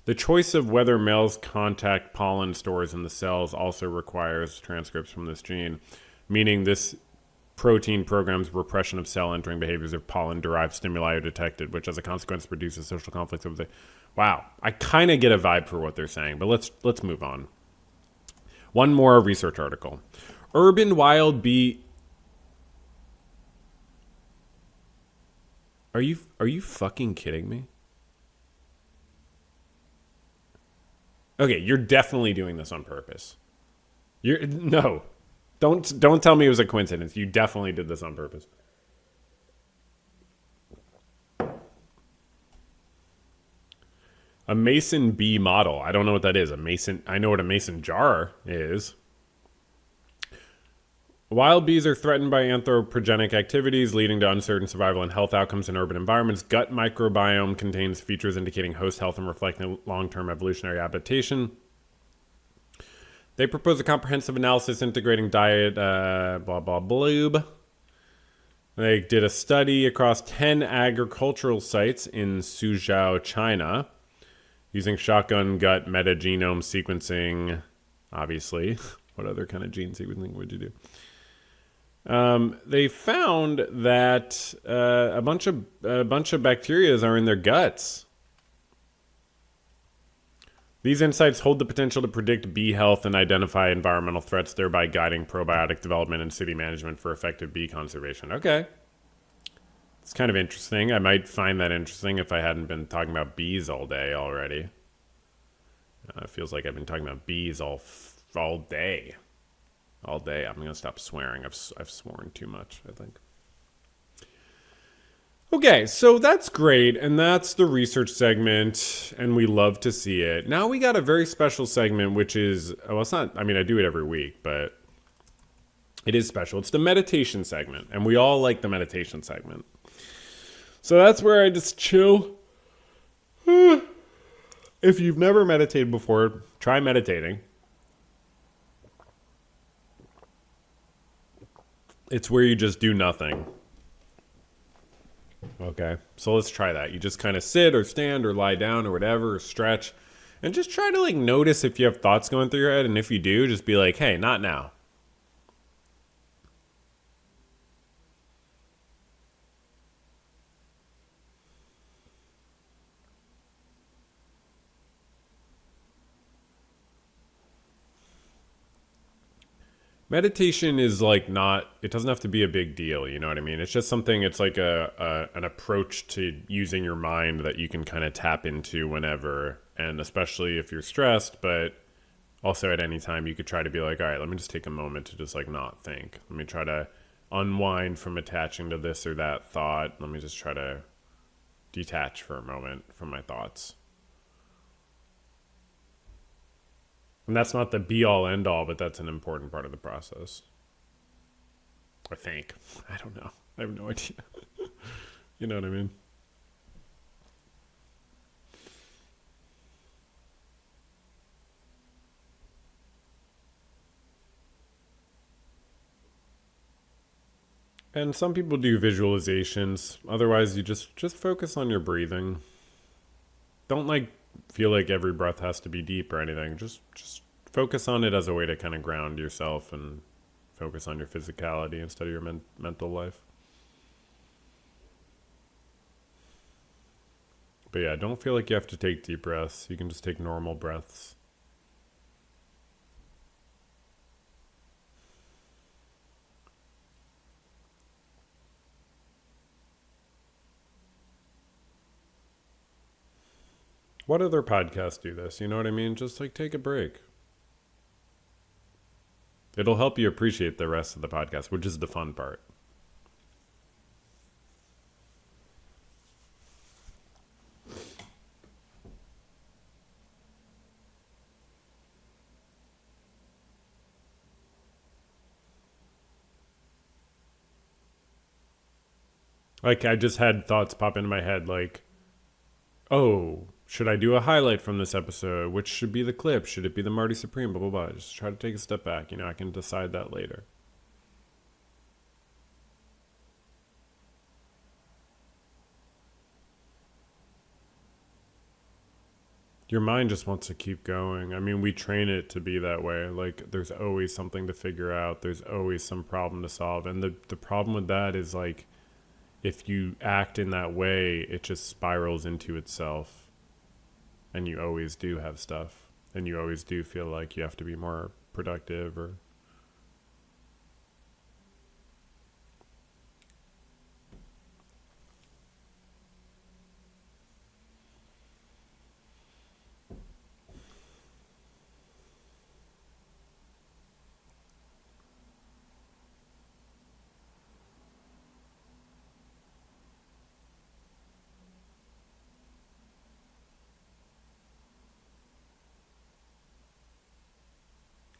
Speaker 2: the choice of whether males contact pollen stores in the cells also requires transcripts from this gene, meaning this protein programs repression of cell entering behaviors if pollen-derived stimuli are detected, which as a consequence produces social conflicts over the... Wow. I kind of get a vibe for what they're saying, but let's move on. One more research article. Urban wild bee... Are you fucking kidding me? Okay, you're definitely doing this on purpose. No. Don't tell me it was a coincidence. You definitely did this on purpose. A mason bee model. I don't know what that is. I know what a mason jar is. Wild bees are threatened by anthropogenic activities, leading to uncertain survival and health outcomes in urban environments. Gut microbiome contains features indicating host health and reflecting long-term evolutionary adaptation. They propose a comprehensive analysis integrating diet, blah, blah, bloob. They did a study across 10 agricultural sites in Suzhou, China, using shotgun gut metagenome sequencing, obviously. What other kind of gene sequencing would you do? They found that a bunch of bacteria are in their guts. These insights hold the potential to predict bee health and identify environmental threats, thereby guiding probiotic development and city management for effective bee conservation. Okay. It's kind of interesting. I might find that interesting if I hadn't been talking about bees all day already. It feels like I've been talking about bees all day. All day. I'm going to stop swearing. I've sworn too much, I think. Okay, so that's great, and that's the research segment, and we love to see it. Now we got a very special segment, which is, well, it's not, I mean, I do it every week, but it is special. It's the meditation segment, and we all like the meditation segment. So that's where I just chill. If you've never meditated before, try meditating. It's where you just do nothing. Okay, so let's try that. You just kind of sit or stand or lie down or whatever, or stretch, and just try to like notice if you have thoughts going through your head, and if you do, just be like, hey, not now.
Speaker 1: Meditation is like not, it doesn't have to be a big deal, you know what I mean? It's just something, it's like an approach to using your mind that you can kind of tap into whenever, and especially if you're stressed, but also at any time you could try to be like, all right, let me just take a moment to just like not think. Let me try to unwind from attaching to this or that thought. Let me just try to detach for a moment from my thoughts. And that's not the be all end all, but that's an important part of the process. I think. I don't know. I have no idea. You know what I mean? And some people do visualizations. Otherwise, you just focus on your breathing. Don't like feel like every breath has to be deep or anything. Just focus on it as a way to kind of ground yourself and focus on your physicality instead of your mental life. But yeah, don't feel like you have to take deep breaths. You can just take normal breaths. What other podcasts do this? You know what I mean? Just like take a break. It'll help you appreciate the rest of the podcast, which is the fun part. Like I just had thoughts pop into my head like, oh, should I do a highlight from this episode? Which should be the clip? Should it be the Marty Supreme? Blah, blah, blah. Just try to take a step back. You know, I can decide that later. Your mind just wants to keep going. I mean, we train it to be that way. Like, there's always something to figure out. There's always some problem to solve. And the problem with that is, like, if you act in that way, it just spirals into itself. And you always do have stuff. And you always do feel like you have to be more productive or...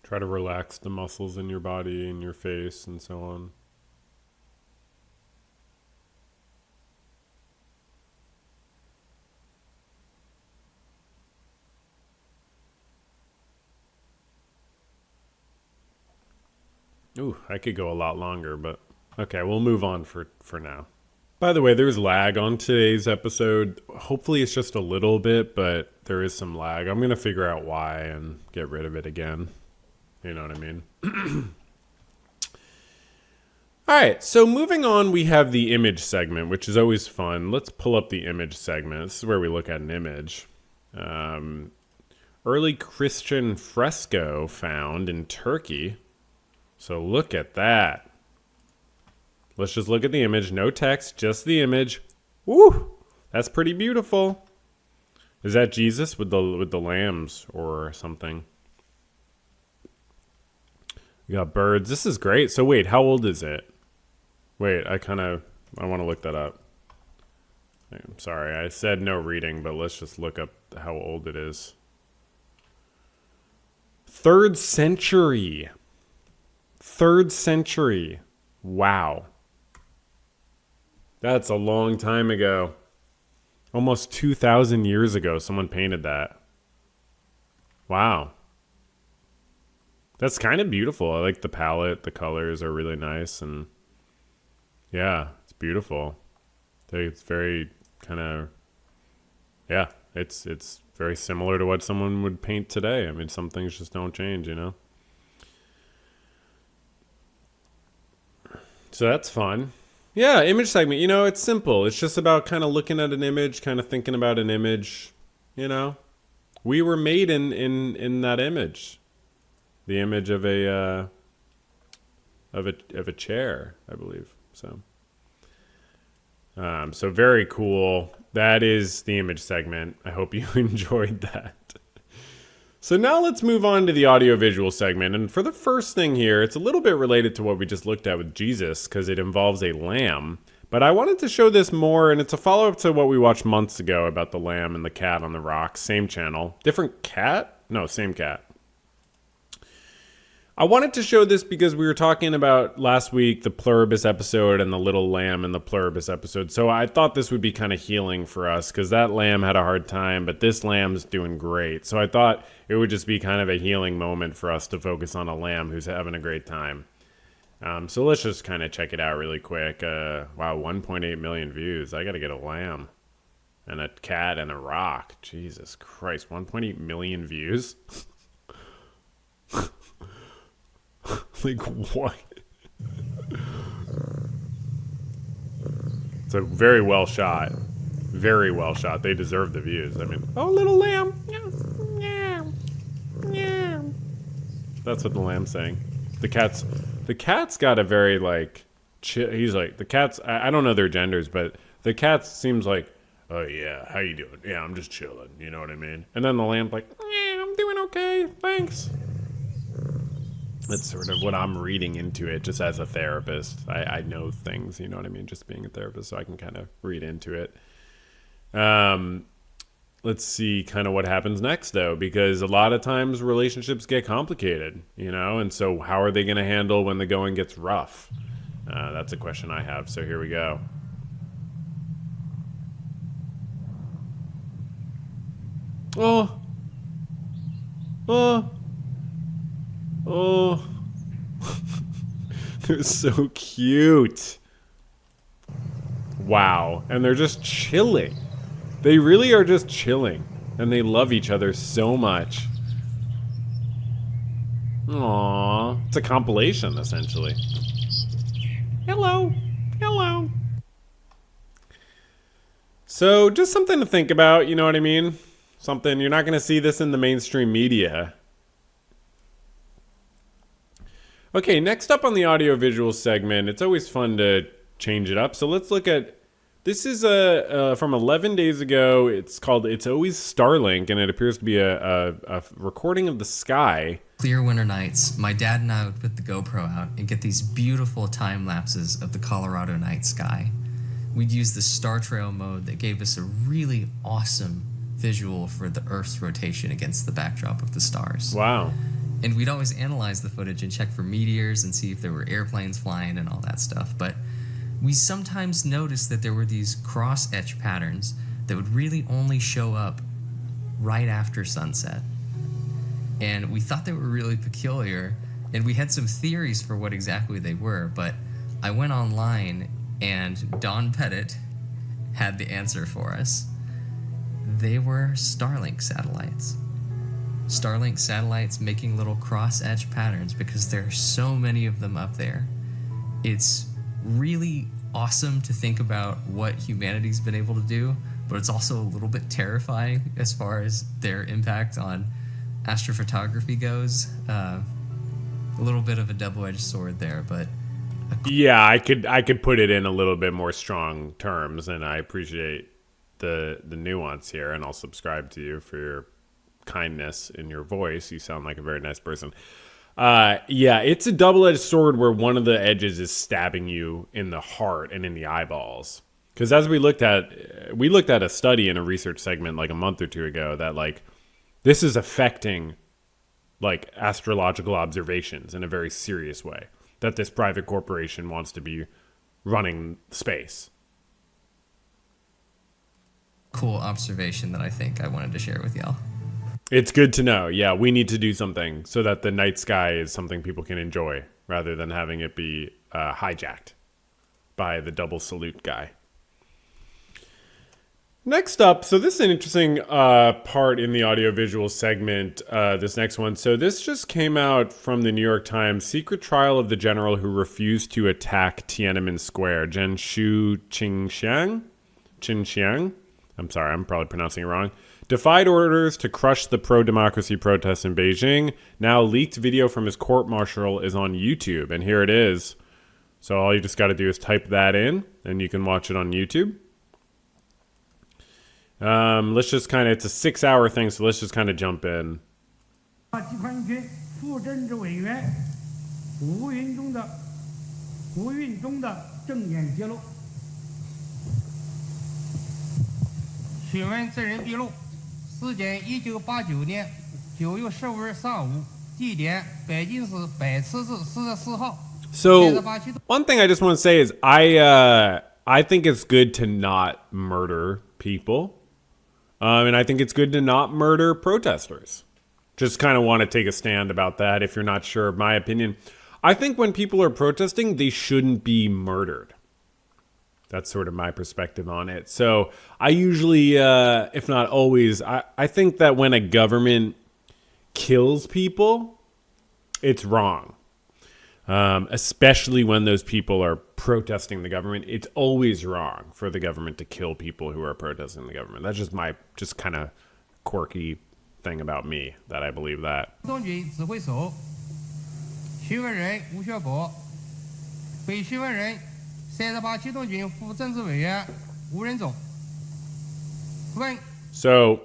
Speaker 1: Try to relax the muscles in your body and your face and so on. Ooh, I could go a lot longer, but okay, we'll move on for now. By the way, there's lag on today's episode. Hopefully it's just a little bit, but there is some lag. I'm going to figure out why and get rid of it again. You know what I mean? All right, so moving on, we have the image segment, which is always fun. Let's pull up the image segment. This is where we look at an image. Early Christian fresco found in Turkey. So look at that. Let's just look at the image. No text, just the image. Woo! That's pretty beautiful. Is that Jesus with the lambs or something? We got birds. This is great. So wait, how old is it? Wait, I want to look that up. I'm sorry, I said no reading, but let's just look up how old it is. 3rd century. 3rd century. Wow. That's a long time ago. Almost 2,000 years ago, someone painted that. Wow. That's kind of beautiful. I like the palette. The colors are really nice. And yeah, it's beautiful. It's very kind of, yeah, it's very similar to what someone would paint today. I mean, some things just don't change, you know? So that's fun. Yeah, image segment. You know, it's simple. It's just about kind of looking at an image, kind of thinking about an image, you know? We were made in that image. The image of a
Speaker 2: of a chair, I believe. So very cool. That is the image segment. I hope you enjoyed that. So now let's move on to the audiovisual segment. And for the first thing here, it's a little bit related to what we just looked at with Jesus because it involves a lamb. But I wanted to show this more, and it's a follow-up to what we watched months ago about the lamb and the cat on the rock. Same channel. Different cat? No, same cat. I wanted to show this because we were talking about last week the Pluribus episode and the little lamb in the Pluribus episode. So I thought this would be kind of healing for us because that lamb had a hard time, but this lamb's doing great. So I thought it would just be kind of a healing moment for us to focus on a lamb who's having a great time. So let's just kind of check it out really quick. Wow, 1.8 million views. I got to get a lamb and a cat and a rock. Jesus Christ, 1.8 million views? Like, what? It's a very well shot. Very well shot. They deserve the views. I mean, oh, little lamb. That's what the lamb's saying. The cat's got a very, like, he's like, the cat's, I don't know their genders, but the cat seems like, oh, yeah, how you doing? Yeah, I'm just chilling. You know what I mean? And then the lamb's like, yeah, I'm doing okay. Thanks. That's sort of what I'm reading into it just as a therapist. I know things, you know what I mean? Just being a therapist, so I can kind of read into it. Let's see kind of what happens next, though, because a lot of times relationships get complicated, you know? And so how are they going to handle when the going gets rough? That's a question I have, so here we go. Oh. They're so cute. Wow. And they're just chilling. They really are just chilling. And they love each other so much. Aww. It's a compilation, essentially. Hello. Hello. So, just something to think about, you know what I mean? Something, you're not going to see this in the mainstream media. Okay, next up on the audiovisual segment, it's always fun to change it up. So let's look at, this is from 11 days ago. It's called It's Always Starlink, and it appears to be a recording of the sky.
Speaker 3: Clear winter nights, my dad and I would put the GoPro out and get these beautiful time lapses of the Colorado night sky. We'd use the star trail mode that gave us a really awesome visual for the Earth's rotation against the backdrop of the stars.
Speaker 2: Wow.
Speaker 3: And we'd always analyze the footage and check for meteors and see if there were airplanes flying and all that stuff. But we sometimes noticed that there were these cross-etch patterns that would really only show up right after sunset. And we thought they were really peculiar, and we had some theories for what exactly they were, but I went online and Don Pettit had the answer for us. They were Starlink satellites. Starlink satellites making little cross-edge patterns because there are so many of them up there. It's really awesome to think about what humanity's been able to do, but it's also a little bit terrifying as far as their impact on astrophotography goes. A little bit of a double-edged sword there, but
Speaker 2: yeah, I could put it in a little bit more strong terms, and I appreciate the nuance here, and I'll subscribe to you for your kindness in your voice. You sound like a very nice person. Yeah, it's a double-edged sword where one of the edges is stabbing you in the heart and in the eyeballs. Because as we looked at a study in a research segment like a month or two ago that like this is affecting like astrological observations in a very serious way. That this private corporation wants to be running space.
Speaker 3: cool observation that I think I wanted to share with y'all.
Speaker 2: It's good to know. Yeah, we need to do something so that the night sky is something people can enjoy rather than having it be hijacked by the double salute guy. Next up, so this is an interesting part in the audiovisual segment, this next one. So this just came out from the New York Times. Secret trial of the general who refused to attack Tiananmen Square. Zhenshu Qinxiang?
Speaker 1: I'm sorry, I'm probably pronouncing it wrong, defied orders to crush the pro-democracy protests in Beijing. Now leaked video from his court-martial is on YouTube, and here it is. So all you just got to do is type that in, and you can watch it on YouTube. Let's just kind of, it's a 6-hour thing, so let's just kind of jump in.
Speaker 4: 集团军副政治委员吴云中的证件揭露。询问证人笔录：时间1989年9月15日上午，地点北京市北池子44号。
Speaker 1: So one thing I just want to say is I think it's good to not murder people. And I think it's good to not murder protesters. Just kind of want to take a stand about that if you're not sure of my opinion. I think when people are protesting, they shouldn't be murdered. That's sort of my perspective on it. So I usually, if not always, I think that when a government kills people, it's wrong. Especially when those people are protesting the government. It's always wrong for the government to kill people who are protesting the government. That's just my kind of quirky thing about me, that I believe that.
Speaker 4: 东军指挥所，询问人吴学博，被询问人38机动军副政治委员吴仁总。问
Speaker 1: So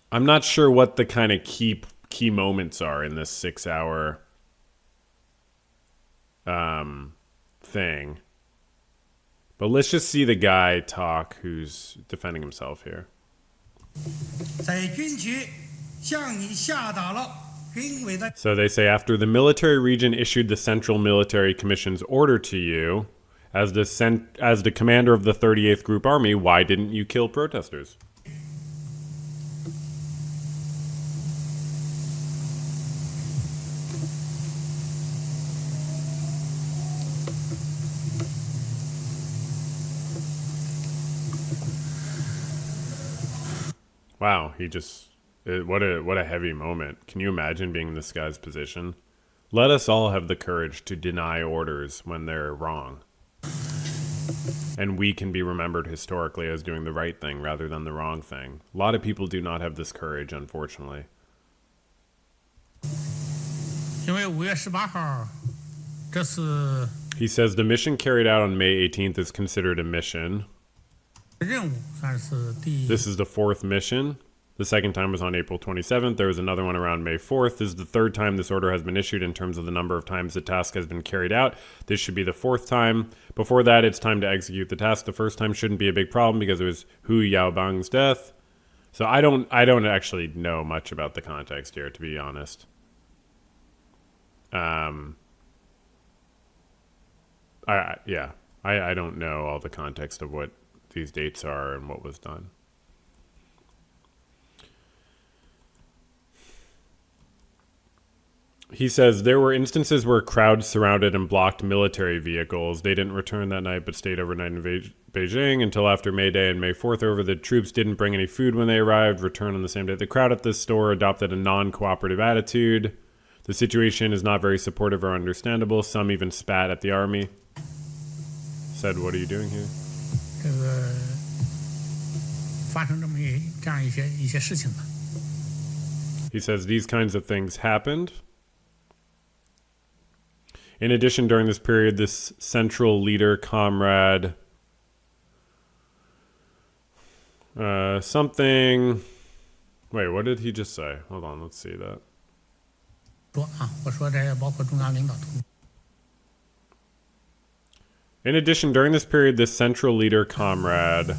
Speaker 1: I'm not sure what the kind of key moments are in this 6-hour thing. But let's just see the guy talk who's defending himself here.
Speaker 4: 在军区向你下达了军委的
Speaker 1: So they say after the military region issued the Central Military Commission's order to you, as the commander of the 38th Group Army, why didn't you kill protesters? Wow, he just what a heavy moment. Can you imagine being in this guy's position? Let us all have the courage to deny orders when they're wrong. And we can be remembered historically as doing the right thing rather than the wrong thing. A lot of people do not have this courage, unfortunately.
Speaker 4: 因为5月18号，这是
Speaker 1: He says the mission carried out on May 18th is considered a mission.
Speaker 4: 任务，算是第
Speaker 1: This is the 4th mission. The second time was on April 27th. There was another one around May 4th. This is the 3rd time this order has been issued in terms of the number of times the task has been carried out. This should be the 4th time. Before that, it's time to execute the task. The first time shouldn't be a big problem because it was Hu Yaobang's death. So I don't actually know much about the context here, to be honest. I don't know all the context of what these dates are and what was done. He says there were instances where crowds surrounded and blocked military vehicles. They didn't return that night but stayed overnight in Beijing until after May Day and May 4th. However, the troops didn't bring any food when they arrived, returned on the same day. The crowd at this store adopted a non-cooperative attitude. The situation is not very supportive or understandable. Some even spat at the army. Said, what are you doing here?
Speaker 4: 这个发生这样一些事情吧。
Speaker 1: He says these kinds of things happened. In addition, during this period, this central leader, comrade, something. Wait, what did he just say? Hold on, let's see that.
Speaker 4: 说啊，我说这包括中央领导同志。
Speaker 1: In addition, during this period, this central leader, comrade.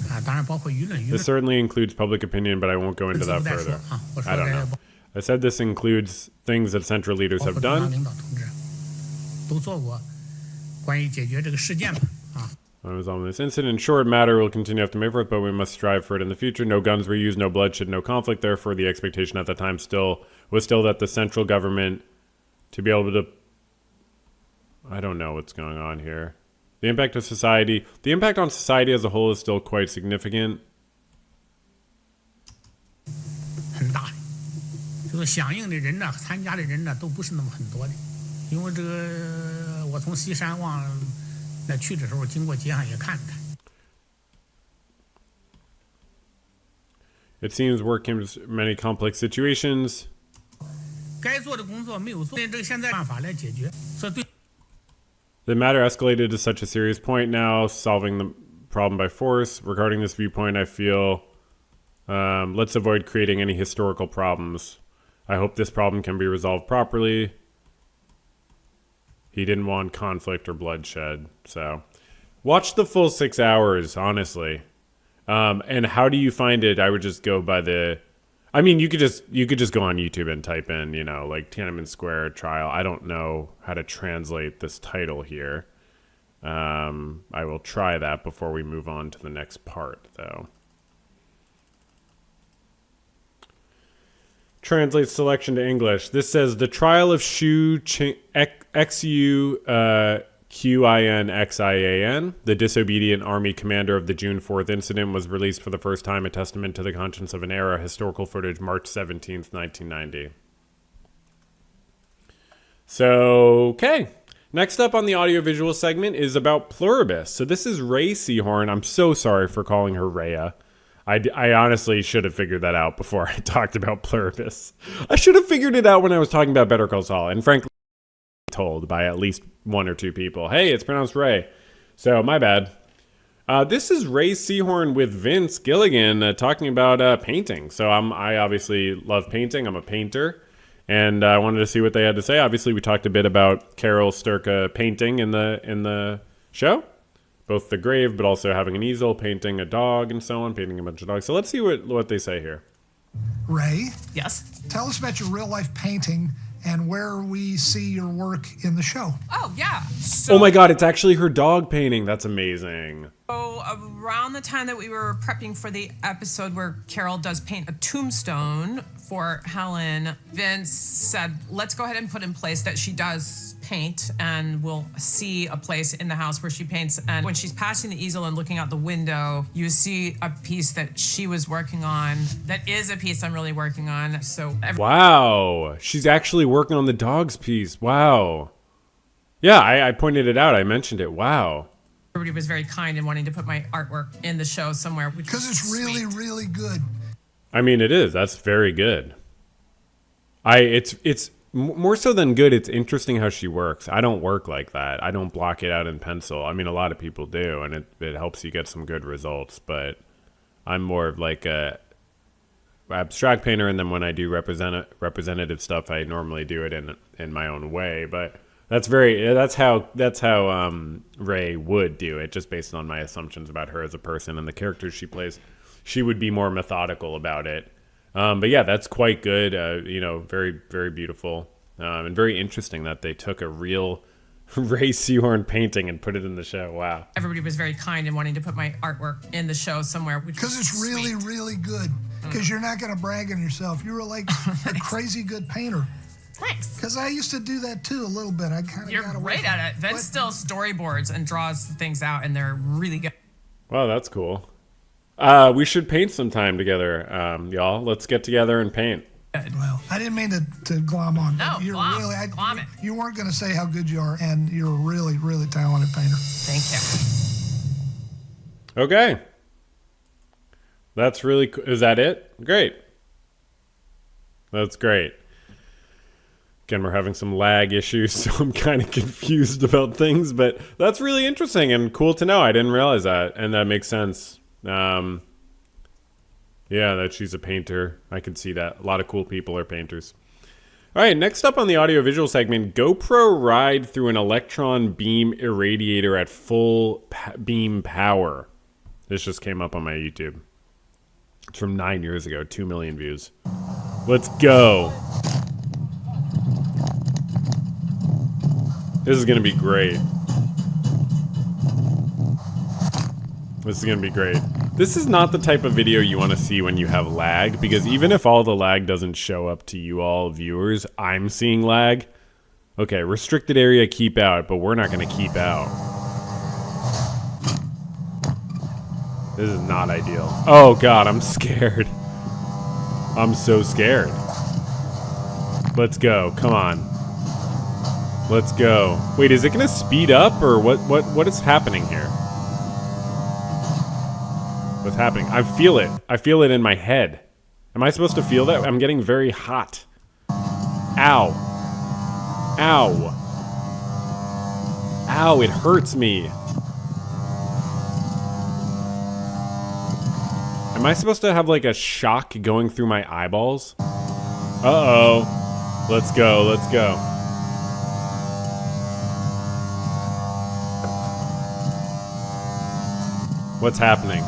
Speaker 4: 啊，当然包括舆论。
Speaker 1: This certainly includes public opinion, but I won't go into that further. I don't know. I said this includes things that central leaders have done.
Speaker 4: 领导同志都做过关于解决这个事件吧。啊。
Speaker 1: I was on this incident. In short matter will continue after May 4th, but we must strive for it in the future. No guns were used, no bloodshed, no conflict. Therefore, the expectation at the time was still that the central government to be able to. I don't know what's going on here. The impact on society as a whole is still quite significant.
Speaker 4: 很大的，这个响应的人呢，参加的人呢，都不是那么很多的，因为这个我从西山往那去的时候，经过街上也看了看。
Speaker 2: It seems work came to many complex situations.
Speaker 4: 该做的工作没有做，这个现在办法来解决，这对。
Speaker 2: The matter escalated to such a serious point now, solving the problem by force. Regarding this viewpoint, I feel let's avoid creating any historical problems. I hope this problem can be resolved properly. He didn't want conflict or bloodshed, so watch the full 6 hours, honestly. And how do you find it? I would just go by the. I mean, you could just go on YouTube and type in, you know, like Tiananmen Square trial. I don't know how to translate this title here. I will try that before we move on to the next part, though. Translate selection to English. This says the trial of Xu Qinxian, the disobedient army commander of the June 4th incident, was released for the first time, a testament to the conscience of an era. Historical footage, March 17th, 1990. So, okay. Next up on the audiovisual segment is about Pluribus. So this is Ray Seahorn. I'm so sorry for calling her Rhea. I honestly should have figured that out before I talked about Pluribus. I should have figured it out when I was talking about Better Call Saul. And frankly, told by at least one or two people, hey, it's pronounced Ray. So my bad. This is Ray Seahorn with Vince Gilligan talking about painting. So I obviously love painting. I'm a painter. And I wanted to see what they had to say. Obviously, we talked a bit about Carol Sturka painting in the show. Both the grave, but also having an easel, painting a dog, and so on, painting a bunch of dogs. So let's see what they say here.
Speaker 5: Ray?
Speaker 6: Yes?
Speaker 5: Tell us about your real-life painting and where we see your work in the show.
Speaker 6: Oh, yeah. So,
Speaker 2: Oh my god, it's actually her dog painting. That's amazing.
Speaker 6: So around the time that we were prepping for the episode where Carol does paint a tombstone for Helen, Vince said, let's go ahead and put in place that she does paint, and we'll see a place in the house where she paints. And when she's passing the easel and looking out the window, you see a piece that she was working on. That is a piece I'm really working on. So
Speaker 2: Wow. She's actually working on the dog's piece. Wow. Yeah, I pointed it out. I mentioned it. Wow.
Speaker 6: everybody was very kind in wanting to put my artwork in the show somewhere.
Speaker 5: Because it's really, really good.
Speaker 2: I mean, it is. That's very good. It's more so than good. It's interesting how she works. I don't work like that. I don't block it out in pencil. I mean, a lot of people do, and it helps you get some good results. But I'm more of like a abstract painter, and then when I do representative stuff, I normally do it in my own way. But that's how Ray would do it, just based on my assumptions about her as a person and the characters she plays. She would be more methodical about it. But yeah, that's quite good. Very, very beautiful, and very interesting that they took a real Ray Seahorn painting and put it in the show. Wow.
Speaker 6: Everybody was very kind in wanting to put my artwork in the show somewhere.
Speaker 5: Because it's really, really good. Because you're not going to brag on yourself. You're like a crazy good painter.
Speaker 6: Thanks.
Speaker 5: Because I used to do that too a little bit. I kind of
Speaker 6: You're
Speaker 5: got away
Speaker 6: great
Speaker 5: from
Speaker 6: at it. Vince
Speaker 5: But
Speaker 6: still storyboards and draws things out, and they're really good.
Speaker 2: Wow, that's cool. We should paint sometime together, y'all. Let's get together and paint.
Speaker 5: Well, I didn't mean to glom on.
Speaker 6: No,
Speaker 5: but you're
Speaker 6: glom.
Speaker 5: really,
Speaker 6: Glom it.
Speaker 5: You weren't going to say how good you are, and you're a really, really talented painter.
Speaker 6: Thank you.
Speaker 2: Okay. That's really cool. Is that it? Great. That's great. Again, we're having some lag issues, so I'm kind of confused about things, but that's really interesting and cool to know. I didn't realize that, and that makes sense. Yeah, that she's a painter. I can see that. A lot of cool people are painters. All right, next up on the audiovisual segment, GoPro ride through an electron beam irradiator at full beam power. This just came up on my YouTube. It's from 9 years ago, 2 million views. Let's go. This is going to be great. This is going to be great. This is not the type of video you want to see when you have lag, because even if all the lag doesn't show up to you all viewers, I'm seeing lag. Okay, restricted area, keep out, but we're not going to keep out. This is not ideal. Oh god, I'm scared. I'm so scared. Let's go. Come on. Let's go. Wait, is it going to speed up, or what is happening here? What's happening? I feel it. I feel it in my head.
Speaker 1: Am I supposed to feel that? I'm getting very hot. Ow. Ow. Ow, it hurts me. Am I supposed to have like a shock going through my eyeballs? Uh-oh. Let's go, let's go. What's happening?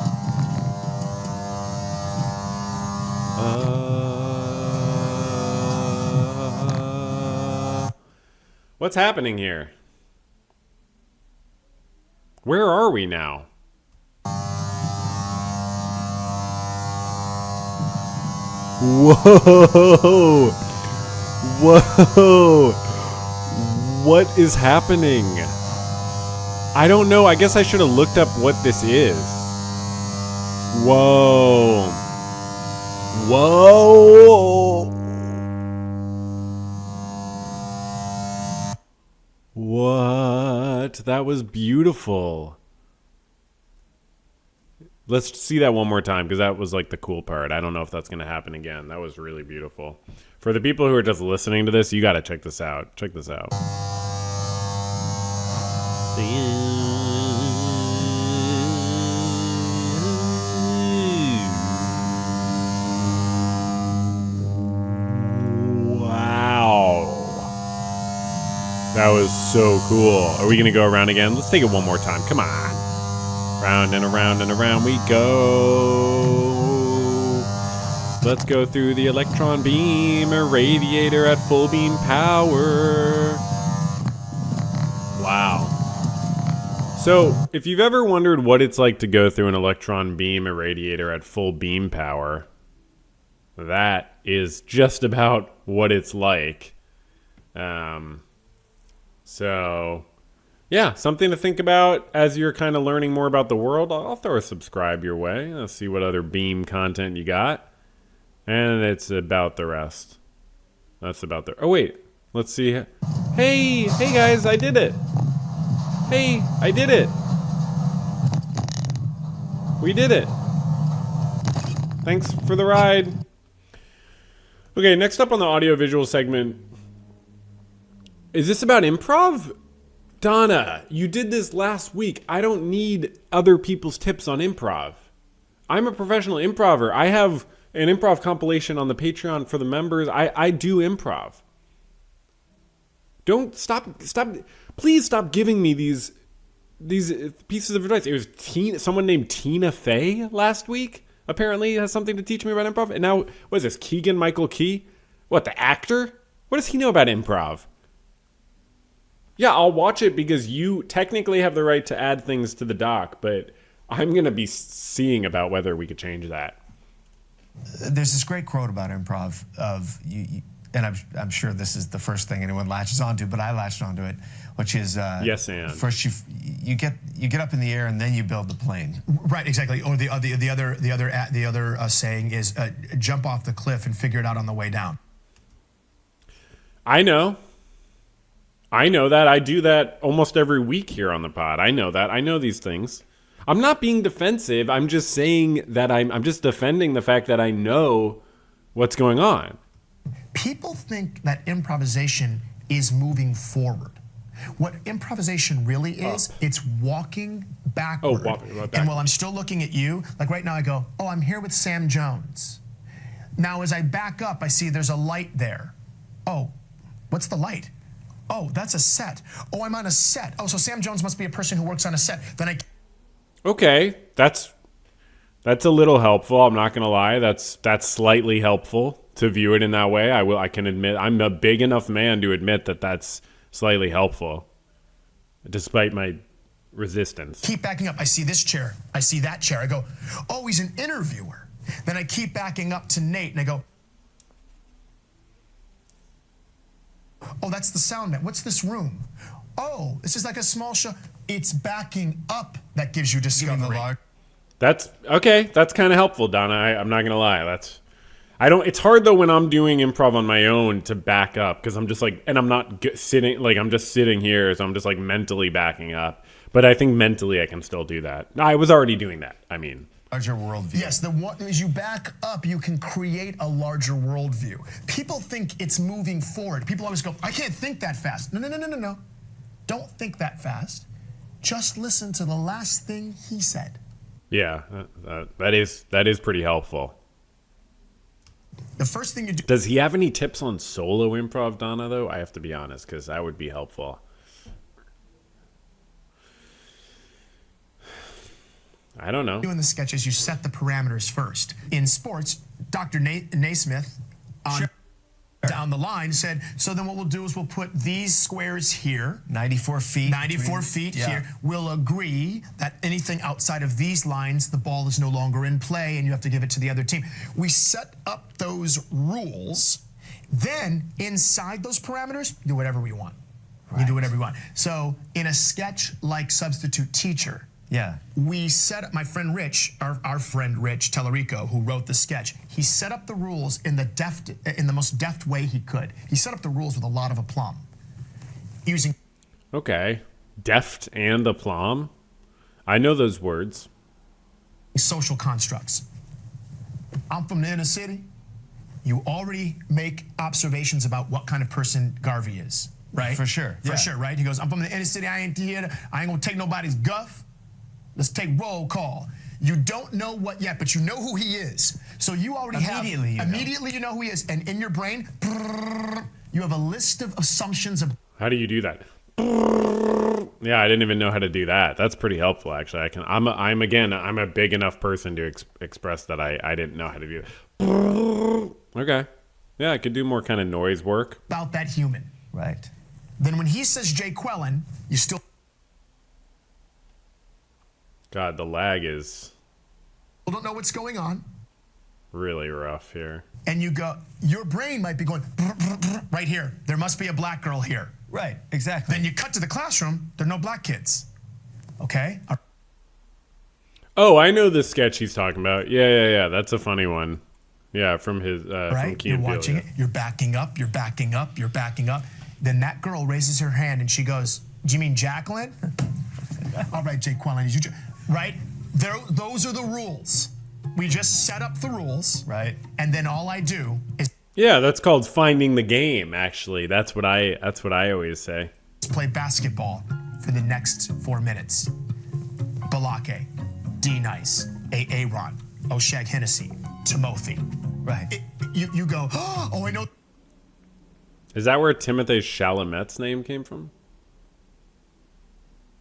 Speaker 1: What's happening here? Where are we now? Whoa! Whoa! What is happening? I don't know. I guess I should have looked up what this is. Whoa! Whoa! What? That was beautiful. Let's see that one more time because that was like the cool part. I don't know if that's going to happen again. That was really beautiful. For the people who are just listening to this, you got to check this out. Check this out. Wow. That was so cool. Are we going to go around again? Let's take it one more time. Come on. Round and around and around we go. Let's go through the electron beam irradiator at full beam power. Wow. So, if you've ever wondered what it's like to go through an electron beam irradiator at full beam power, that is just about what it's like. So... yeah, something to think about as you're kind of learning more about the world. I'll throw a subscribe your way. Let's see what other Beam content you got. And it's about the rest. That's about the... oh, wait. Let's see. Hey guys, I did it. Hey, I did it. We did it. Thanks for the ride. Okay, next up on the audiovisual segment. Is this about improv? Donna, you did this last week. I don't need other people's tips on improv. I'm a professional improver. I have an improv compilation on the Patreon for the members. I do improv. Don't stop. Please stop giving me these pieces of advice. It was someone named Tina Fey last week. Apparently has something to teach me about improv. And now, what is this? Keegan Michael Key? What, the actor? What does he know about improv? Yeah, I'll watch it because you technically have the right to add things to the doc, but I'm going to be seeing about whether we could change that.
Speaker 7: There's this great quote about improv of you and I'm sure this is the first thing anyone latches onto, but I latched onto it, which is
Speaker 1: yes, and
Speaker 7: first you get up in the air and then you build the plane.
Speaker 8: Right, exactly. Or the other saying is jump off the cliff and figure it out on the way down.
Speaker 1: I know that. I do that almost every week here on the pod. I know that. I know these things. I'm not being defensive. I'm just saying that I'm just defending the fact that I know what's going on.
Speaker 8: People think that improvisation is moving forward. What improvisation really is, it's walking backward. And while I'm still looking at you, like right now I go, oh, I'm here with Sam Jones. Now as I back up, I see there's a light there. Oh, what's the light? Oh, that's a set. Oh, I'm on a set. Oh, so Sam Jones must be a person who works on a set. Then
Speaker 1: Okay, that's a little helpful. I'm not gonna lie. That's slightly helpful to view it in that way. I can admit I'm a big enough man to admit that that's slightly helpful, despite my resistance.
Speaker 8: Keep backing up. I see this chair. I see that chair. I go, oh, he's an interviewer. Then I keep backing up to Nate, and I go, oh, that's the sound net. What's this room? Oh, this is like a small show. It's backing up that gives you discovery.
Speaker 1: That's okay. That's kind of helpful, Donna. I'm not gonna lie. It's hard though when I'm doing improv on my own to back up because I'm just like, and I'm not sitting, like I'm just sitting here, so I'm just like mentally backing up. But I think mentally I can still do that. I was already doing that. I mean,
Speaker 7: Larger worldview.
Speaker 8: Yes, the one as you back up, you can create a larger worldview. People think it's moving forward. People always go, I can't think that fast. No. Don't think that fast. Just listen to the last thing he said.
Speaker 2: Yeah, that is pretty helpful.
Speaker 8: The first thing you do.
Speaker 2: Does he have any tips on solo improv, Donna, though? I have to be honest, because that would be helpful. I don't know.
Speaker 8: Doing the sketches, you set the parameters first. In sports, Dr. Naismith down the line said, so then what we'll do is we'll put these squares here.
Speaker 7: 94 feet.
Speaker 8: 94 feet here. We'll agree that anything outside of these lines, the ball is no longer in play and you have to give it to the other team. We set up those rules. Then inside those parameters, do whatever we want. Right. You do whatever you want. So in a sketch like Substitute Teacher, we set up, my friend Rich, our friend Rich Tellerico, who wrote the sketch, he set up the rules in the most deft way he could. He set up the rules with a lot of aplomb. Using
Speaker 2: deft and aplomb. I know those words.
Speaker 8: Social constructs. I'm from the inner city. You already make observations about what kind of person Garvey is, right?
Speaker 7: For sure.
Speaker 8: For sure, right? He goes, I'm from the inner city. I ain't gonna take nobody's guff. Let's take roll call. You don't know what yet, but you know who he is. So you already immediately you know who he is. And in your brain, you have a list of assumptions of.
Speaker 2: How do you do that? Yeah, I didn't even know how to do that. That's pretty helpful, actually. I'm a big enough person to express that I didn't know how to do it. Okay. Yeah, I could do more kind of noise work.
Speaker 8: About that human.
Speaker 7: Right.
Speaker 8: Then when he says Jay Quellen, you still.
Speaker 2: God, the lag is.
Speaker 8: Don't know what's going on.
Speaker 2: Really rough here.
Speaker 8: And you go, your brain might be going, right here. There must be a black girl here.
Speaker 7: Right, exactly.
Speaker 8: Then you cut to the classroom, there are no black kids. Okay?
Speaker 2: Oh, I know the sketch he's talking about. Yeah. That's a funny one. Yeah, from his from Key
Speaker 8: You're
Speaker 2: and Peele,
Speaker 8: watching it, you're backing up. Then that girl raises her hand and she goes, do you mean Jacqueline? All right, Jay Quellen, right? Those are the rules. We just set up the rules.
Speaker 7: Right.
Speaker 8: And then all I do is.
Speaker 2: Yeah, that's called finding the game, actually. That's what I always say.
Speaker 8: Play basketball for the next 4 minutes. Balake, D Nice, Aaron, Oshag Hennessy, Timothy.
Speaker 7: Right.
Speaker 8: You go, oh, I know.
Speaker 2: Is that where Timothée Chalamet's name came from?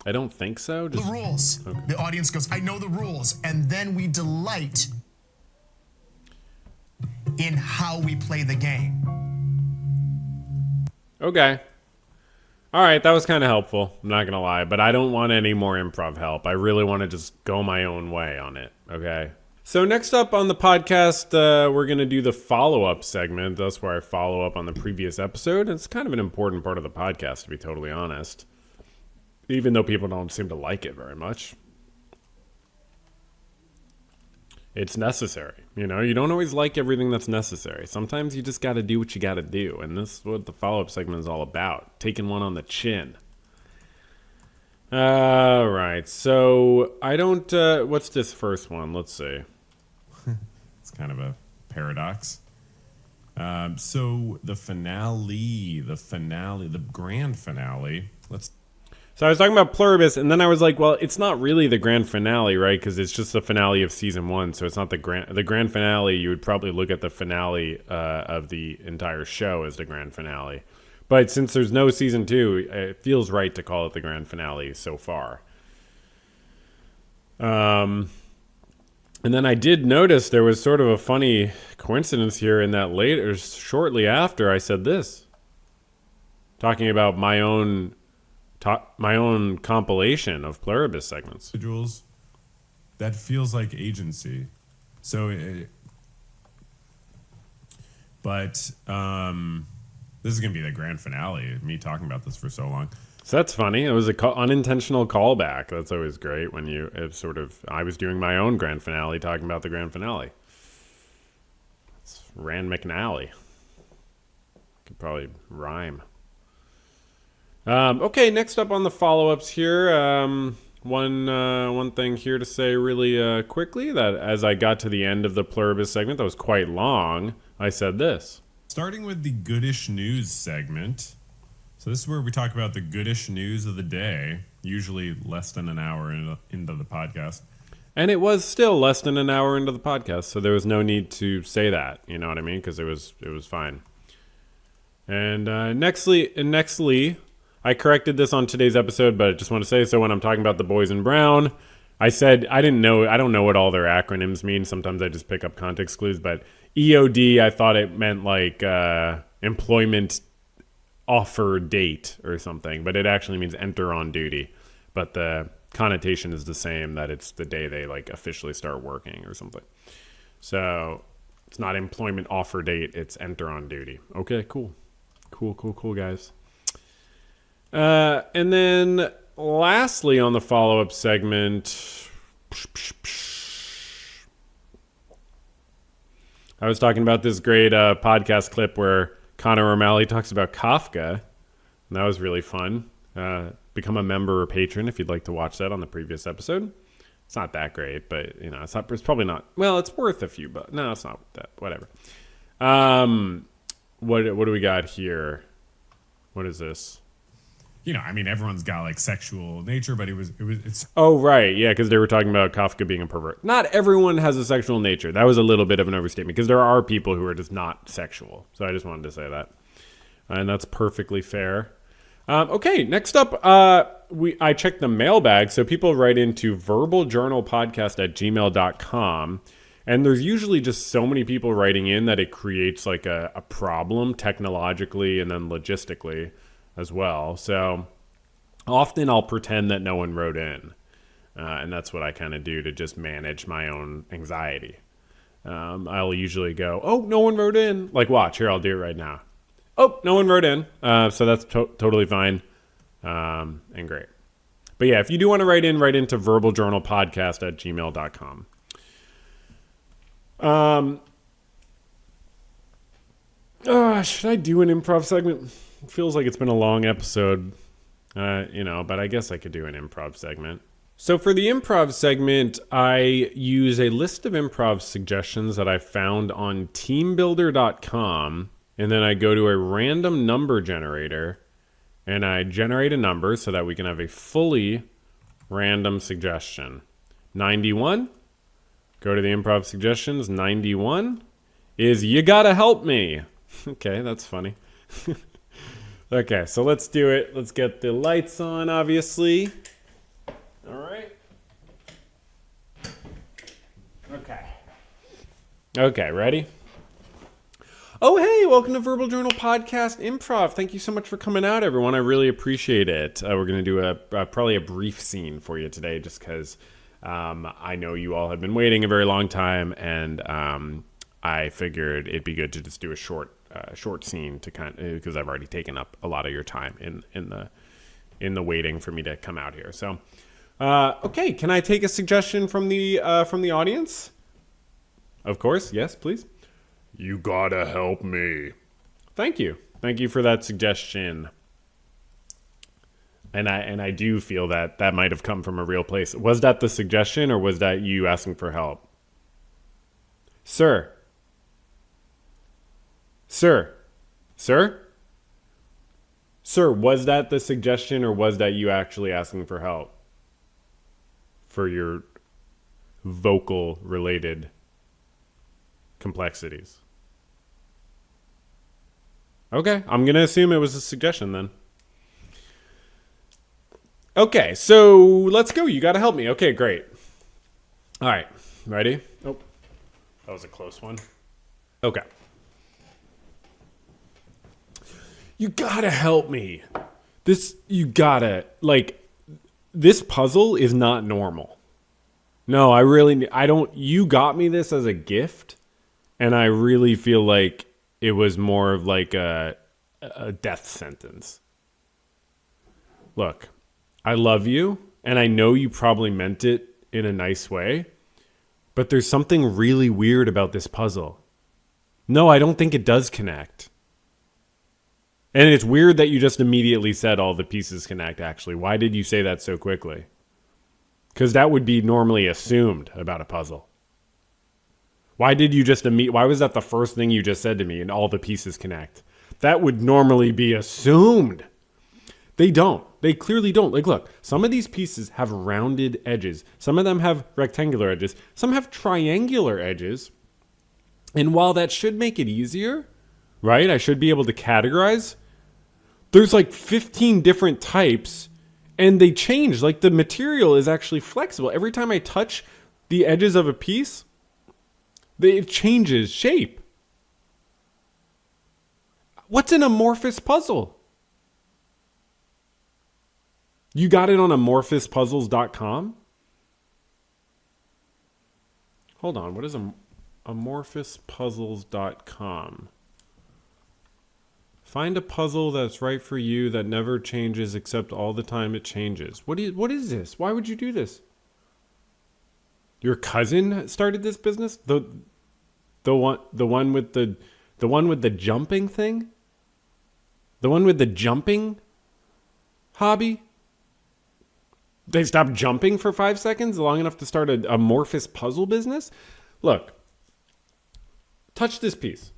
Speaker 2: I don't think so.
Speaker 8: The rules.
Speaker 2: Okay.
Speaker 8: The audience goes, I know the rules. And then we delight in how we play the game.
Speaker 2: Okay. All right, that was kind of helpful. I'm not going to lie, but I don't want any more improv help. I really want to just go my own way on it, okay? So next up on the podcast, we're going to do the follow-up segment. That's where I follow up on the previous episode. It's kind of an important part of the podcast, to be totally honest, even though people don't seem to like it very much. It's necessary. You know, you don't always like everything that's necessary. Sometimes you just got to do what you got to do. And this is what the follow-up segment is all about. Taking one on the chin. All right. So I don't, what's this first one? Let's see.
Speaker 1: It's kind of a paradox. So the grand finale.
Speaker 2: So I was talking about Pluribus, and then I was like, well, it's not really the grand finale, right? Because it's just the finale of season 1, so it's not the grand finale. You would probably look at the finale of the entire show as the grand finale. But since there's no season 2, it feels right to call it the grand finale so far. And then I did notice there was sort of a funny coincidence here in that later, shortly after I said this, talking about my own compilation of Pluribus segments.
Speaker 1: Individuals, that feels like agency. So, but this is going to be the grand finale, me talking about this for so long.
Speaker 2: So that's funny. It was an unintentional callback. That's always great when I was doing my own grand finale talking about the grand finale. It's Rand McNally. Could probably rhyme. Okay, next up on the follow-ups here, One thing here to say really quickly, that as I got to the end of the pluribus segment that was quite long, I said this. Starting with the Goodish news segment. So this is where we talk about the Goodish news of the day, usually less than an hour into the podcast. And it was still less than an hour into the podcast, so there was no need to say that, you know what I mean? Because it was fine. And nextly, I corrected this on today's episode, but I just want to say, so when I'm talking about the boys in brown, I said I don't know what all their acronyms mean. Sometimes I just pick up context clues, but EOD, I thought it meant like employment offer date or something, but it actually means enter on duty. But the connotation is the same, that it's the day they like officially start working or something. So it's not employment offer date, it's enter on duty. Okay, cool, guys. And then lastly on the follow-up segment, I was talking about this great podcast clip where Connor O'Malley talks about Kafka, and that was really fun. Become a member or patron if you'd like to watch that on the previous episode. It's not that great, but you know, it's probably not. Well, it's worth a few, but no, it's not that. Whatever. What do we got here? What is this? You know, I mean, everyone's got like sexual nature, but it's. Oh right, yeah, because they were talking about Kafka being a pervert. Not everyone has a sexual nature. That was a little bit of an overstatement because there are people who are just not sexual. So I just wanted to say that, and that's perfectly fair. Okay, next up, I checked the mailbag. So people write into verbaljournalpodcast@gmail.com. And there's usually just so many people writing in that it creates like a problem technologically and then logistically as well. So often I'll pretend that no one wrote in. And that's what I kind of do to just manage my own anxiety. I'll usually go, oh, no one wrote in. Like, watch, here, I'll do it right now. Oh, no one wrote in. So that's totally fine and great. But yeah, if you do want to write into verbaljournalpodcast@gmail.com. Should I do an improv segment? It feels like it's been a long episode, but I guess I could do an improv segment. So for the improv segment, I use a list of improv suggestions that I found on teambuilder.com, and then I go to a random number generator, and I generate a number so that we can have a fully random suggestion. 91. Go to the improv suggestions. 91 is "You Gotta Help Me." Okay, that's funny. Okay, so let's do it. Let's get the lights on, obviously. All right. Okay, ready? Oh, hey, welcome to Verbal Journal Podcast Improv. Thank you so much for coming out, everyone. I really appreciate it. We're going to do probably a brief scene for you today just because I know you all have been waiting a very long time, and I figured it'd be good to just do a short scene to because I've already taken up a lot of your time in the waiting for me to come out here. So, okay, can I take a suggestion from the audience? Of course, yes, please. You gotta help me. Thank you for that suggestion. And I do feel that might have come from a real place. Was that the suggestion, or was that you asking for help? Sir, was that the suggestion, or was that you actually asking for help for your vocal related complexities? Okay, I'm going to assume it was a suggestion then. Okay, so let's go. You got to help me. Okay, great. All right, ready? Oh, that was a close one. Okay. You got to help me. This puzzle is not normal. No, you got me this as a gift, and I really feel like it was more of like a death sentence. Look, I love you, and I know you probably meant it in a nice way, but there's something really weird about this puzzle. No, I don't think it does connect. And it's weird that you just immediately said all the pieces connect, actually. Why did you say that so quickly?
Speaker 1: Because that would be normally assumed about a puzzle. Why did you just why was that the first thing you just said to me and all the pieces connect? That would normally be assumed. They don't. They clearly don't. Like, look, some of these pieces have rounded edges. Some of them have rectangular edges. Some have triangular edges. And while that should make it easier, right? I should be able to categorize. There's like 15 different types and they change. Like the material is actually flexible. Every time I touch the edges of a piece, it changes shape. What's an amorphous puzzle? You got it on amorphouspuzzles.com? Hold on, what is amorphouspuzzles.com? Find a puzzle that's right for you that never changes except all the time it changes. What is this? Why would you do this? Your cousin started this business? The one with the jumping thing? The one with the jumping hobby? They stopped jumping for 5 seconds, long enough to start an amorphous puzzle business? Look. Touch this piece.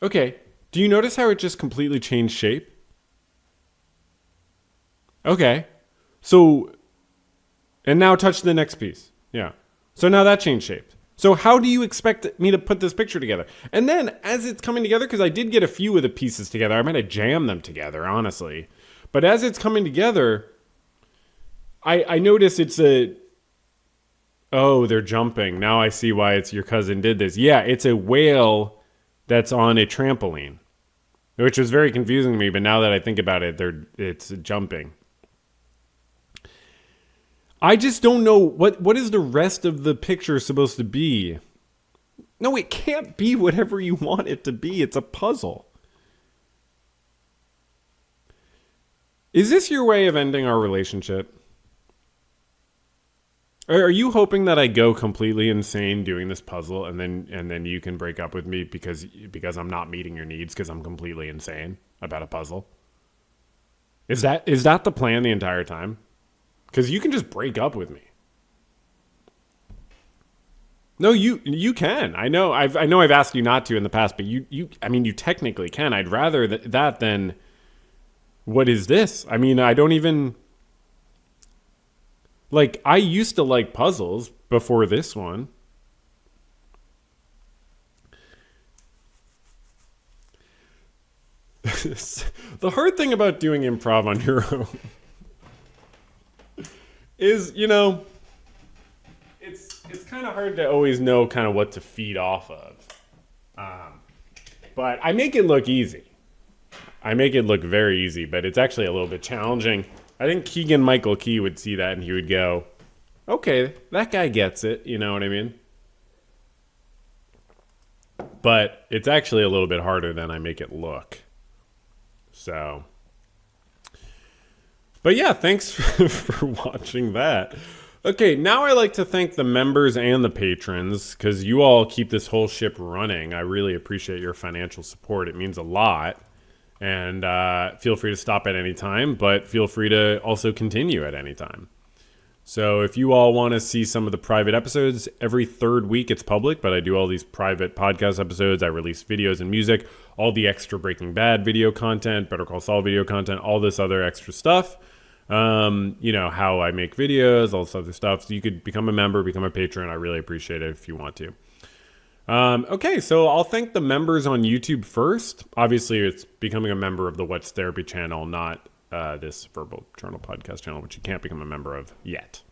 Speaker 1: Okay. Do you notice how it just completely changed shape? Okay. So, and now touch the next piece. Yeah. So now that changed shape. So how do you expect me to put this picture together? And then as it's coming together, because I did get a few of the pieces together. I might have jammed them together, honestly. But as it's coming together, I notice it's oh, they're jumping. Now I see why it's your cousin did this. Yeah, it's a whale that's on a trampoline, which was very confusing to me. But now that I think about it, it's jumping. I just don't know what is the rest of the picture supposed to be. No, it can't be whatever you want it to be. It's a puzzle. Is this your way of ending our relationship? Are you hoping that I go completely insane doing this puzzle and then you can break up with me because I'm not meeting your needs because I'm completely insane about a puzzle? Is that the plan the entire time? Because you can just break up with me. No, you can. I know I've asked you not to in the past, but you technically can. I'd rather that than what is this? I mean, I don't even. Like, I used to like puzzles before this one. The hard thing about doing improv on your own is, it's kind of hard to always know kind of what to feed off of. But I make it look easy. I make it look very easy, but it's actually a little bit challenging. I think Keegan-Michael Key would see that and he would go, okay, that guy gets it. You know what I mean? But it's actually a little bit harder than I make it look. So, but yeah, thanks for watching that. Okay, now I like to thank the members and the patrons because you all keep this whole ship running. I really appreciate your financial support. It means a lot. And feel free to stop at any time, but feel free to also continue at any time. So if you all want to see some of the private episodes, every third week it's public, but I do all these private podcast episodes. I release videos and music, all the extra Breaking Bad video content, Better Call Saul video content, all this other extra stuff. How I make videos, all this other stuff. So you could become a member, become a patron. I really appreciate it if you want to. Okay, so I'll thank the members on YouTube first. Obviously, it's becoming a member of the What's Therapy channel, not this Verbal Journal podcast channel, which you can't become a member of yet.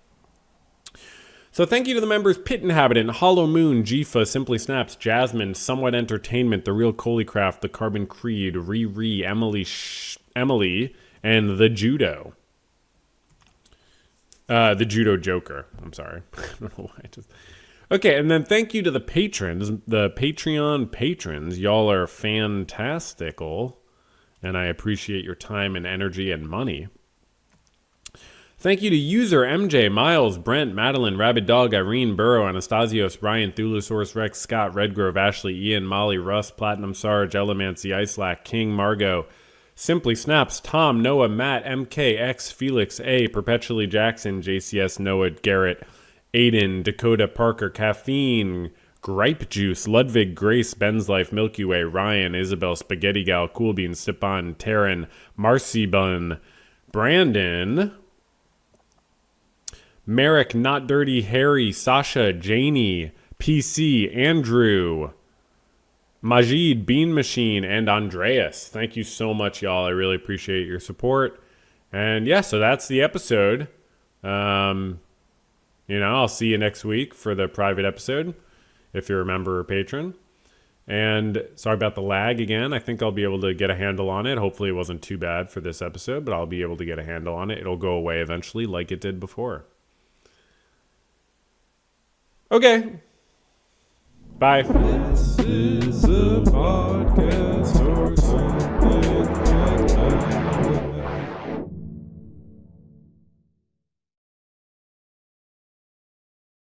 Speaker 1: So thank you to the members Pit Inhabitant, Hollow Moon, Jifa, Simply Snaps, Jasmine, Somewhat Entertainment, The Real Colycraft, The Carbon Creed, Riri, Emily, and The Judo. The Judo Joker. I'm sorry. I don't know why I just... Okay, and then thank you to the patrons, the Patreon patrons. Y'all are fantastical, and I appreciate your time and energy and money. Thank you to user MJ, Miles, Brent, Madeline, Rabid Dog, Irene, Burrow, Anastasios, Brian, Thulusaurus Rex, Scott, Redgrove, Ashley, Ian, Molly, Russ, Platinum Sarge, Elemancy, Icelac, King, Margot, Simply Snaps, Tom, Noah, Matt, MKX, Felix, A, Perpetually Jackson, JCS, Noah, Garrett, Aiden, Dakota, Parker, Caffeine, Gripe Juice, Ludwig, Grace, Ben's Life, Milky Way, Ryan, Isabel, Spaghetti Gal, Cool Bean, Stepan, Taryn, Marcy Bun, Brandon, Merrick, Not Dirty, Harry, Sasha, Janie, PC, Andrew, Majid, Bean Machine, and Andreas. Thank you so much, y'all. I really appreciate your support. And yeah, so that's the episode. I'll see you next week for the private episode if you're a member or patron. And sorry about the lag again. I think I'll be able to get a handle on it. Hopefully it wasn't too bad for this episode, but I'll be able to get a handle on it. It'll go away eventually like it did before. Okay. Bye. This is a podcast or